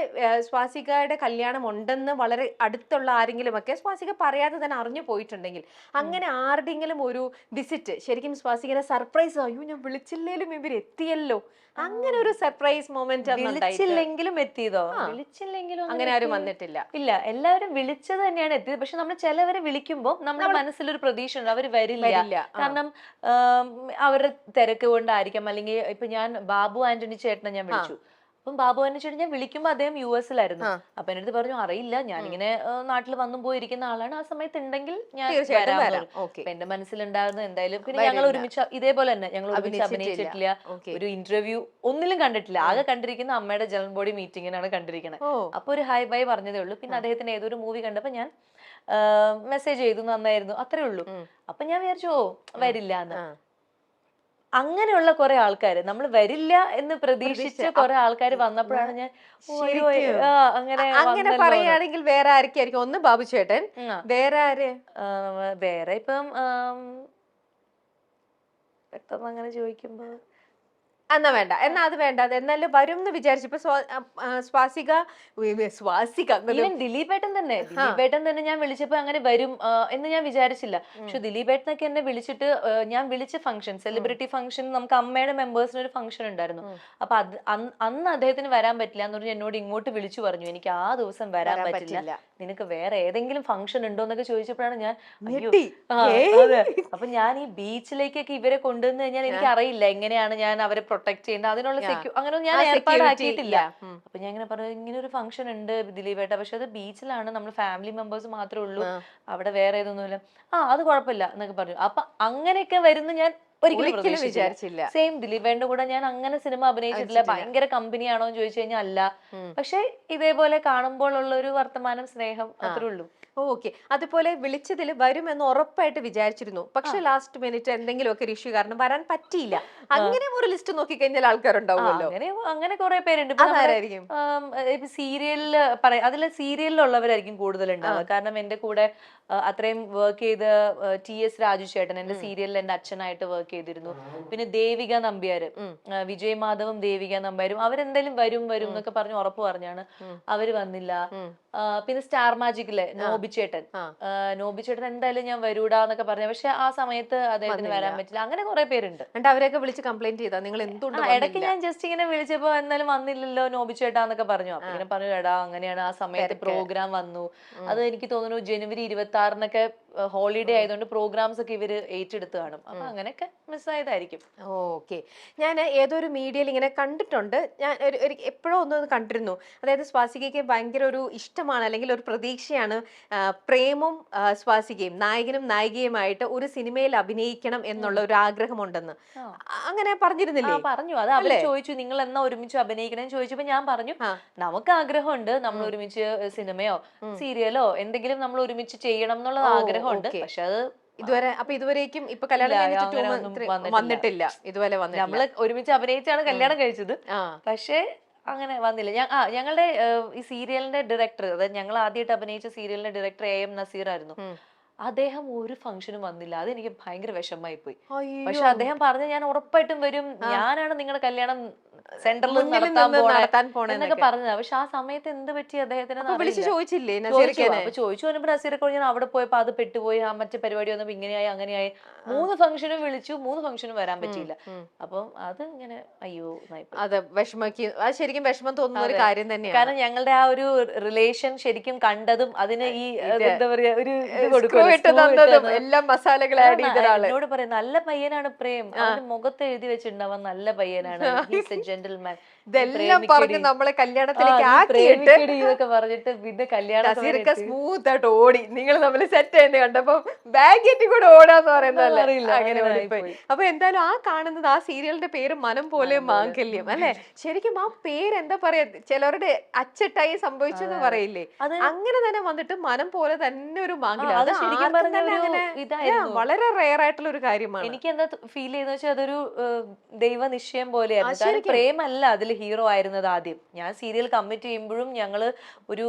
Speaker 2: സ്വാസികയുടെ കല്യാണം ഉണ്ടെന്ന് വളരെ അടുത്തുള്ള ആരെങ്കിലും ഒക്കെ സ്വാസിക പറയാതെ തന്നെ അറിഞ്ഞു പോയിട്ടുണ്ടെങ്കിൽ അങ്ങനെ ആരുടെയെങ്കിലും ഒരു വിസിറ്റ് ശരിക്കും സ്വാസികനെ സർപ്രൈസ്, അയ്യോ ഞാൻ വിളിച്ചില്ലേലും ഇവർ എത്തിയല്ലോ, അങ്ങനെ ഒരു സർപ്രൈസ് മൊമെന്റ്
Speaker 1: വിളിച്ചില്ലെങ്കിലും എത്തിയതോ? വിളിച്ചില്ലെങ്കിലും
Speaker 2: അങ്ങനെ ആരും വന്നിട്ടില്ല.
Speaker 1: ഇല്ല, എല്ലാവരും വിളിച്ചത് തന്നെയാണ് എത്തിയത്. പക്ഷെ നമ്മൾ ചിലവരെ വിളിക്കുമ്പോൾ നമ്മുടെ മനസ്സിലൊരു പ്രതീക്ഷ ഉണ്ട് അവർ വരില്ല. കാരണം അവരുടെ തിരക്ക് കൊണ്ടായിരിക്കാം. അല്ലെങ്കിൽ ഇപ്പൊ ഞാൻ ബാബു ആന്റണി ചേട്ടനെ ഞാൻ വിളിച്ചു. അപ്പം ബാബു ആന്റണി ചേട്ടൻ ഞാൻ വിളിക്കുമ്പോൾ അദ്ദേഹം US-ലായിരുന്നു. അപ്പൊ എന്റെ അടുത്ത് പറഞ്ഞു അറിയില്ല, ഞാനിങ്ങനെ നാട്ടിൽ വന്നും പോയിരിക്കുന്ന ആളാണ്, ആ സമയത്ത് ഉണ്ടെങ്കിൽ ഞാൻ വരാം. എന്റെ മനസ്സിലുണ്ടായിരുന്നു എന്തായാലും. പിന്നെ ഞങ്ങൾ ഒരുമിച്ച് ഇതേപോലെ തന്നെ ഞങ്ങൾ ഒരുമിച്ച് അഭിനയിച്ചിട്ടില്ല, ഒരു ഇന്റർവ്യൂ ഒന്നിലും കണ്ടിട്ടില്ല. ആകെ കണ്ടിരിക്കുന്ന അമ്മയുടെ ജനറൽ ബോഡി മീറ്റിങ്ങിനാണ് കണ്ടിരിക്കുന്നത്. അപ്പൊ ഒരു ഹൈ ബൈ പറഞ്ഞതേ ഉള്ളൂ. പിന്നെ അദ്ദേഹത്തിന് ഏതൊരു മൂവി കണ്ടപ്പോ ഞാൻ മെസ്സേജ് ചെയ്തു, നന്നായിരുന്നു, അത്രേ ഉള്ളൂ. അപ്പൊ ഞാൻ വിചാരിച്ചു വരില്ല എന്ന്. അങ്ങനെയുള്ള കുറെ ആൾക്കാര്, നമ്മൾ വരില്ല എന്ന് പ്രതീക്ഷിച്ച കുറെ ആൾക്കാർ വന്നപ്പോഴാണ് ഞാൻ
Speaker 2: അങ്ങനെ പറയുകയാണെങ്കിൽ വേറെ ആരൊക്കെയായിരിക്കും? ഒന്ന് ബാബു ചേട്ടൻ, വേറെ ആര്?
Speaker 1: വേറെ ഇപ്പം പെട്ടെന്ന് അങ്ങനെ ചോദിക്കുമ്പോ
Speaker 2: എന്നാ വേണ്ട, എന്നാ അത് വേണ്ട. അത് എന്നാലും വരും എന്ന് വിചാരിച്ചപ്പോ സ്വാസിക
Speaker 1: ദിലീപേട്ടൻ തന്നെ ഞാൻ വിളിച്ചപ്പോ അങ്ങനെ വരും എന്ന് ഞാൻ വിചാരിച്ചില്ല. പക്ഷെ ദിലീപേട്ടനൊക്കെ എന്നെ വിളിച്ചിട്ട് ഞാൻ വിളിച്ച ഫംഗ്ഷൻ, സെലിബ്രിറ്റി ഫംഗ്ഷൻ, നമുക്ക് അമ്മയുടെ മെമ്പേഴ്സിന് ഒരു ഫംഗ്ഷൻ ഉണ്ടായിരുന്നു. അപ്പൊ അന്ന് അദ്ദേഹത്തിന് വരാൻ പറ്റില്ല എന്ന് പറഞ്ഞ് എന്നോട് ഇങ്ങോട്ട് വിളിച്ചു പറഞ്ഞു എനിക്ക് ആ ദിവസം വരാൻ പറ്റില്ല, നിനക്ക് വേറെ ഏതെങ്കിലും ഫംഗ്ഷൻ ഉണ്ടോ എന്നൊക്കെ ചോദിച്ചപ്പോഴാണ് ഞാൻ അപ്പൊ ഞാൻ ഈ ബീച്ചിലേക്കൊക്കെ ഇവരെ കൊണ്ടുവന്നു കഴിഞ്ഞാൽ എനിക്ക് അറിയില്ല എങ്ങനെയാണ് ഞാൻ അവരെ പ്രൊട്ടക്ട് ചെയ്യേണ്ടത്, അതിനുള്ള അങ്ങനെ ഞാൻ ഏർപ്പാടാക്കിയിട്ടില്ല. അപ്പൊ ഞാൻ ഇങ്ങനെ പറഞ്ഞു ഇങ്ങനെ ഒരു ഫംഗ്ഷൻ ഉണ്ട് ദിലീപേട്ട, പക്ഷെ അത് ബീച്ചിലാണ്, നമ്മൾ ഫാമിലി മെമ്പേഴ്സ് മാത്രമേ ഉള്ളൂ, അവിടെ വേറെ ഏതൊന്നുമില്ല. അത് കുഴപ്പമില്ല എന്നൊക്കെ പറഞ്ഞു. അപ്പൊ അങ്ങനെയൊക്കെ വരുന്ന ഞാൻ ഒരിക്കലും വിചാരിച്ചില്ല. സെയിം ദിലീപേന്റെ കൂടെ ഞാൻ അങ്ങനെ സിനിമ അഭിനയിച്ചിട്ടില്ല. ഭയങ്കര കമ്പനിയാണോ എന്ന് ചോദിച്ചു കഴിഞ്ഞാൽ അല്ല, പക്ഷെ ഇതേപോലെ കാണുമ്പോൾ ഉള്ള ഒരു വർത്തമാനം, സ്നേഹം, അത്രേ ഉള്ളൂ.
Speaker 2: ഓക്കെ. അതുപോലെ വിളിച്ചതിൽ വരുമെന്ന് ഉറപ്പായിട്ട് വിചാരിച്ചിരുന്നു, പക്ഷെ ലാസ്റ്റ് മിനിറ്റ് എന്തെങ്കിലുമൊക്കെ ഇഷ്യൂ കാരണം വരാൻ പറ്റിയില്ല. അങ്ങനെ ഒരു ലിസ്റ്റ് നോക്കി കഴിഞ്ഞാൽ ആൾക്കാരുണ്ടാവുമല്ലോ.
Speaker 1: അങ്ങനെ കുറെ പേരുണ്ട്. ഇപ്പൊ നമ്മുടെ,
Speaker 2: അതാരായിരിക്കും?
Speaker 1: ഇപ്പൊ സീരിയലില് പറയാം, അതിൽ സീരിയലിലുള്ളവരായിരിക്കും കൂടുതൽ ഉണ്ടാവുക. കാരണം എന്റെ കൂടെ അത്രയും വർക്ക് ചെയ്ത TS രാജു ചേട്ടൻ എന്റെ സീരിയലിൽ എന്റെ അച്ഛനായിട്ട് വർക്ക് ചെയ്തിരുന്നു. പിന്നെ ദേവിക നമ്പ്യാര്, വിജയ് മാധവും ദേവിക നമ്പ്യാരും, അവരെന്തായാലും വരും വരും എന്നൊക്കെ പറഞ്ഞ് ഉറപ്പ് പറഞ്ഞാണ്. അവര് വന്നില്ല. പിന്നെ സ്റ്റാർ മാജിക്കിലെ നോബിച്ചേട്ടൻ എന്തായാലും ഞാൻ വരൂടാന്നൊക്കെ പറഞ്ഞു. പക്ഷെ ആ സമയത്ത് അദ്ദേഹത്തിന് വരാൻ പറ്റില്ല. അങ്ങനെ കുറെ പേരുണ്ട്.
Speaker 2: എന്നിട്ട് അവരെയൊക്കെ വിളിച്ച് കംപ്ലൈന്റ് ചെയ്താ നിങ്ങൾ എന്തുകൊണ്ട്
Speaker 1: ഇടയ്ക്ക് ഞാൻ ജസ്റ്റ് ഇങ്ങനെ വിളിച്ചപ്പോ എന്നാലും വന്നില്ലല്ലോ നോബിച്ചേട്ടാന്നൊക്കെ പറഞ്ഞു. അപ്പൊ ഇങ്ങനെ പറഞ്ഞു, എടാ അങ്ങനെയാണ്, ആ സമയത്ത് പ്രോഗ്രാം വന്നു. അത് എനിക്ക് തോന്നുന്നു ജനുവരി 26-നൊക്കെ ഹോളിഡേ ആയതുകൊണ്ട് പ്രോഗ്രാംസ് ഒക്കെ ഇവര് ഏറ്റെടുത്ത് കാണും. അപ്പൊ അങ്ങനെയൊക്കെ മിസ്സായതായിരിക്കും.
Speaker 2: ഓക്കെ. ഞാൻ ഏതൊരു മീഡിയയിൽ ഇങ്ങനെ കണ്ടിട്ടുണ്ട്, ഞാൻ എപ്പോഴോ ഒന്ന് കണ്ടിരുന്നു. അതായത് സ്വാസികയ്ക്ക് ഭയങ്കര ഒരു ഇഷ്ടമാണ് അല്ലെങ്കിൽ ഒരു പ്രതീക്ഷയാണ് പ്രേമും സ്വാസികയും നായകനും നായികയുമായിട്ട് ഒരു സിനിമയിൽ അഭിനയിക്കണം എന്നുള്ള ഒരു ആഗ്രഹമുണ്ടെന്ന്. അങ്ങനെ പറഞ്ഞിരുന്നില്ലേ?
Speaker 1: പറഞ്ഞു. അത് അവര് ചോദിച്ചു, നിങ്ങൾ എന്നാ ഒരുമിച്ച് അഭിനയിക്കണം ചോദിച്ചപ്പോ ഞാൻ പറഞ്ഞു, നമുക്ക് ആഗ്രഹമുണ്ട്, നമ്മൾ ഒരുമിച്ച് സിനിമയോ സീരിയലോ എന്തെങ്കിലും നമ്മൾ ഒരുമിച്ച് ചെയ്യണം എന്നുള്ള ആഗ്രഹമുണ്ട്. പക്ഷെ അത്
Speaker 2: ഇതുവരേക്കും ഇപ്പൊ കല്യാണം കഴിഞ്ഞിട്ട് വന്നിട്ടില്ല. ഇതുവരെ വന്നിട്ടില്ല.
Speaker 1: നമ്മള് ഒരുമിച്ച് അഭിനയിച്ചാണ് കല്യാണം കഴിച്ചത്. പക്ഷെ അങ്ങനെ വന്നില്ല. ഞങ്ങളുടെ ഈ സീരിയലിന്റെ ഡയറക്ടർ, അതായത് ഞങ്ങൾ ആദ്യമായിട്ട് അഭിനയിച്ച സീരിയലിന്റെ ഡയറക്ടർ AM നസീർ ആയിരുന്നു. അദ്ദേഹം ഒരു ഫംഗ്ഷനും വന്നില്ല. അതെനിക്ക് ഭയങ്കര വിഷമമായി പോയി. പക്ഷെ അദ്ദേഹം പറഞ്ഞു, ഞാൻ ഉറപ്പായിട്ടും വരും, ഞാനാണ് നിങ്ങളുടെ കല്യാണം സെന്ററിൽ നടത്താൻ പോണേ എന്നൊക്കെ പറഞ്ഞത്. പക്ഷെ ആ സമയത്ത് എന്ത് പറ്റി അദ്ദേഹത്തിന്
Speaker 2: ചോദിച്ചില്ലേ?
Speaker 1: ചോദിച്ചു വന്നപ്പോ നസീറൊക്കെ ഞാൻ അവിടെ പോയപ്പോ അത് പെട്ടുപോയി, ആ മറ്റേ പരിപാടി വന്നപ്പോ ഇങ്ങനെയായി അങ്ങനെയായി. 3 ഫംഗ്ഷനും വിളിച്ചു, 3 ഫംഗ്ഷനും വരാൻ പറ്റിയില്ല. അപ്പം അത് ഇങ്ങനെ അയ്യോ
Speaker 2: അത് ശരിക്കും വിഷമം തോന്നുന്ന ഒരു കാര്യം തന്നെയാണ്.
Speaker 1: കാരണം ഞങ്ങളുടെ ആ ഒരു റിലേഷൻ ശരിക്കും കണ്ടതും അതിന് ഈ എന്താ പറയാ ഒരു
Speaker 2: എല്ലാം മസാലകൾ ആഡ് ചെയ്ത ഒരാള്
Speaker 1: എന്നോട് പറയും, നല്ല പയ്യനാണ് പ്രേം, അവന് മുഖത്ത് എഴുതി വെച്ചിട്ടുണ്ടാവാൻ നല്ല പയ്യനാണ്, ജെന്റിൽമാൻ.
Speaker 2: ഇതെല്ലാം പറഞ്ഞ് നമ്മളെ കല്യാണത്തിലേക്ക് ആക്കിയിട്ട്
Speaker 1: ഇതൊക്കെ പറഞ്ഞിട്ട് പിന്നെ കല്യാണം
Speaker 2: സ്മൂത്ത് ആയിട്ട് ഓടി. നിങ്ങൾ നമ്മൾ സെറ്റ് ചെയ്യുന്നത് കണ്ടപ്പോ ബാഗേറ്റി കൂടെ ഓടാന്ന് പറയുന്നതല്ല, അങ്ങനെ ഓടിപ്പോയി. അപ്പൊ എന്തായാലും ആ കാണുന്നത് ആ സീരിയലിന്റെ പേര് മനം പോലെ മാംഗല്യം അല്ലെ? ശരിക്കും ആ പേര് എന്താ പറയാ, ചിലവരുടെ അച്ചട്ടായി സംഭവിച്ചെന്ന് പറയില്ലേ, അങ്ങനെ തന്നെ വന്നിട്ട് മനം പോലെ തന്നെ ഒരു മാംഗല്യം. വളരെ റെയർ ആയിട്ടുള്ള ഒരു കാര്യമാണ്.
Speaker 1: എനിക്ക് എന്താ ഫീൽ ചെയ്യുന്ന വെച്ചാൽ അതൊരു ദൈവനിശ്ചയം പോലെയായിരുന്നു. പ്രേമല്ല അതിൽ ഹീറോ ആയിരുന്നത്. ആദ്യം ഞാൻ സീരിയൽ കമ്മിറ്റ് ചെയ്യുമ്പോഴും ഞങ്ങള് ഒരു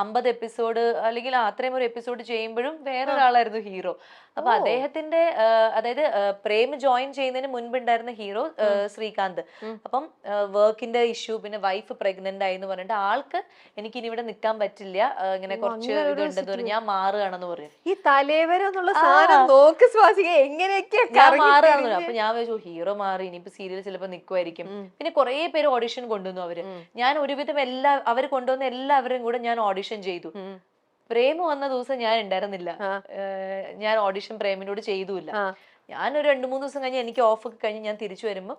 Speaker 1: 50 എപ്പിസോഡ് അല്ലെങ്കിൽ അത്രയും ഒരു എപ്പിസോഡ് ചെയ്യുമ്പോഴും വേറൊരാളായിരുന്നു ഹീറോ. അപ്പൊ അദ്ദേഹത്തിന്റെ അതായത് പ്രേം ജോയിൻ ചെയ്യുന്നതിന് മുൻപ് ഉണ്ടായിരുന്ന ഹീറോ ശ്രീകാന്ത്. അപ്പം വർക്കിന്റെ ഇഷ്യൂ, പിന്നെ വൈഫ് പ്രഗ്നന്റ് ആയി എന്ന് പറഞ്ഞിട്ട് ആൾക്ക് എനിക്ക് ഇനി ഇവിടെ നിൽക്കാൻ പറ്റില്ല, ഇങ്ങനെ കുറച്ച് ഇതുണ്ടെന്ന് പറഞ്ഞു, ഞാൻ മാറുകയാണെന്ന് പറഞ്ഞു.
Speaker 2: ഈ തലേവരെന്നുള്ള സാധനം നോക്ക് സ്വാസിക എങ്ങനെയൊക്കെ
Speaker 1: മാറുകയാണെന്ന്. അപ്പൊ ഞാൻ വിചാരിച്ചു ഹീറോ മാറി, ഇനിയിപ്പോ സീരിയൽ ചിലപ്പോ നിൽക്കുമായിരിക്കും. പിന്നെ കുറെ പേര് ഓഡിഷൻ കൊണ്ടുവന്നു അവര്. ഞാൻ ഒരുവിധം അവര് കൊണ്ടുവന്ന എല്ലാവരും കൂടെ ഞാൻ ഓഡിഷൻ ചെയ്തു. പ്രേമ് വന്ന ദിവസം ഞാൻ ഉണ്ടായിരുന്നില്ല. ഞാൻ ഓഡിഷൻ പ്രേമിനോട് ചെയ്തുമില്ല. ഞാനൊരു 2-3 ദിവസം കഴിഞ്ഞ് എനിക്ക് ഓഫ് ഒക്കെ കഴിഞ്ഞ് ഞാൻ തിരിച്ചു വരുമ്പോ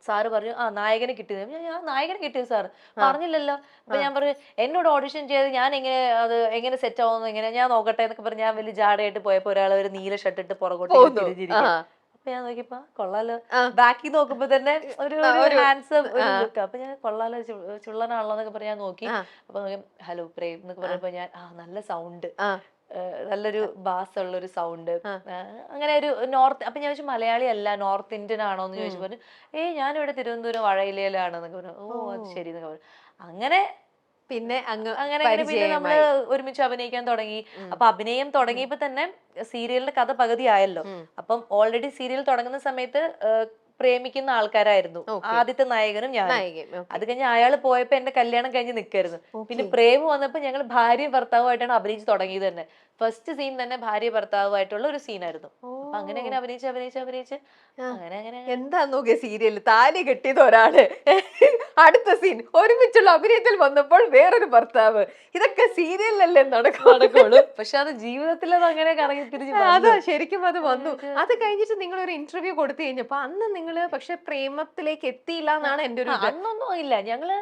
Speaker 1: സാറ് പറഞ്ഞു, നായകനെ കിട്ടിയത്. ഞാൻ നായകനെ കിട്ടിയത് സാറ് പറഞ്ഞില്ലല്ലോ. അപ്പൊ ഞാൻ പറഞ്ഞു, എന്നോട് ഓഡിഷൻ ചെയ്ത് ഞാൻ എങ്ങനെ സെറ്റ് ആവുന്നു, എങ്ങനെ ഞാൻ നോക്കട്ടെ എന്നൊക്കെ പറഞ്ഞ് ഞാൻ വലിയ ജാടയായിട്ട് പോയപ്പോ ഒരാൾ ഒരു നീല ഷർട്ട് ഇട്ട് പുറകോട്ട് തിരിഞ്ഞിരിക്കും. അപ്പൊ ഞാൻ നോക്കിയപ്പോ കൊള്ളാലോ, ബാക്കി നോക്കുമ്പോ തന്നെ ഒരു ഹാൻഡ്സം ഒരു ലുക്ക്. അപ്പൊ ഞാൻ കൊള്ളാലോ, ചുള്ളനാണല്ലോ എന്നൊക്കെ പറഞ്ഞ് ഞാൻ നോക്കി. അപ്പൊ ഹലോ പ്രേം എന്നൊക്കെ പറഞ്ഞപ്പോ ഞാൻ നല്ല സൗണ്ട്, നല്ലൊരു ബാസ് ഉള്ള ഒരു സൗണ്ട്, അങ്ങനെ ഒരു നോർത്ത്. അപ്പൊ ഞാൻ ചോദിച്ചു മലയാളി അല്ല നോർത്ത് ഇന്ത്യൻ ആണോ എന്ന് ചോദിച്ചു. പറഞ്ഞു ഞാനിവിടെ തിരുവനന്തപുരം വഴയിലയിലാണെന്നൊക്കെ പറഞ്ഞു. അത് ശരി എന്നൊക്കെ പറഞ്ഞു. അങ്ങനെ
Speaker 2: പിന്നെ
Speaker 1: പിന്നെ നമ്മള് ഒരുമിച്ച് അഭിനയിക്കാൻ തുടങ്ങി. അപ്പൊ അഭിനയം തുടങ്ങിയപ്പോ തന്നെ സീരിയലിന്റെ കഥ പകുതി ആയല്ലോ. അപ്പം ഓൾറെഡി സീരിയൽ തുടങ്ങുന്ന സമയത്ത് പ്രേമിക്കുന്ന ആൾക്കാരായിരുന്നു ആദ്യത്തെ നായകനും ഞാൻ. അത് കഴിഞ്ഞ് അയാൾ പോയപ്പോ എന്റെ കല്യാണം കഴിഞ്ഞ് നിൽക്കായിരുന്നു. പിന്നെ പ്രേം വന്നപ്പോ ഞങ്ങൾ ഭാര്യ ഭർത്താവുമായിട്ടാണ് അഭിനയിച്ച് തുടങ്ങിയത് തന്നെ. ഫസ്റ്റ് സീൻ തന്നെ ഭാര്യ ഭർത്താവുമായിട്ടുള്ള ഒരു സീനായിരുന്നു. അപ്പൊ അങ്ങനെ അഭിനയിച്ച് അങ്ങനെ
Speaker 2: എന്താ നോക്കിയ സീരിയൽ താലി കെട്ടിയത് ഒരാള്, അടുത്ത സീൻ ഒരുമിച്ചുള്ള അഭിനയത്തിൽ വന്നപ്പോൾ വേറൊരു ഭർത്താവ്. ഇതൊക്കെ സീരിയലല്ലേ നടക്കുള്ളൂ.
Speaker 1: പക്ഷെ അത് ജീവിതത്തിൽ അത് അങ്ങനെ കറങ്ങി തിരിഞ്ഞു.
Speaker 2: അതാ ശരിക്കും അത് വന്നു. അത് കഴിഞ്ഞിട്ട് നിങ്ങൾ ഒരു ഇന്റർവ്യൂ കൊടുത്തു കഴിഞ്ഞപ്പോ അന്ന് നിങ്ങള് പക്ഷെ പ്രേമത്തിലേക്ക് എത്തിയില്ല എന്നാണ് എന്റെ ഒരു.
Speaker 1: അന്നൊന്നും ഇല്ല, ഞങ്ങള്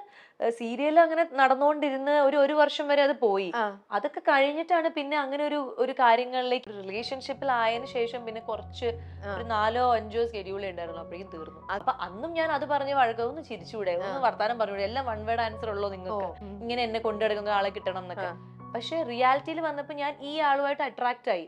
Speaker 1: സീരിയൽ അങ്ങനെ നടന്നുകൊണ്ടിരുന്ന് ഒരു വർഷം വരെ അത് പോയി. അതൊക്കെ കഴിഞ്ഞിട്ടാണ് പിന്നെ അങ്ങനെ ഒരു കാര്യങ്ങളിലേക്ക് റിലേഷൻഷിപ്പിൽ ആയതിനു ശേഷം പിന്നെ കുറച്ച് ഒരു 4-5 സ്കെഡ്യൂളേ ഉണ്ടായിരുന്നു. അപ്പോഴേക്കും തീർന്നു. അപ്പൊ അന്നും ഞാൻ അത് പറഞ്ഞ വഴക്കൊന്ന് ചിരിച്ചുകൂടെ, ഒന്ന് വർത്താനം പറഞ്ഞൂടെ, എല്ലാം വൺ വേർഡ് ആൻസർ ഉള്ളൂ നിങ്ങൾക്ക്, ഇങ്ങനെ എന്നെ കൊണ്ടുനടക്കുന്ന ആളെ കിട്ടണം എന്നൊക്കെ. പക്ഷെ റിയാലിറ്റിയിൽ വന്നപ്പോ ഞാൻ ഈ ആളുമായിട്ട് അട്രാക്ട് ആയി.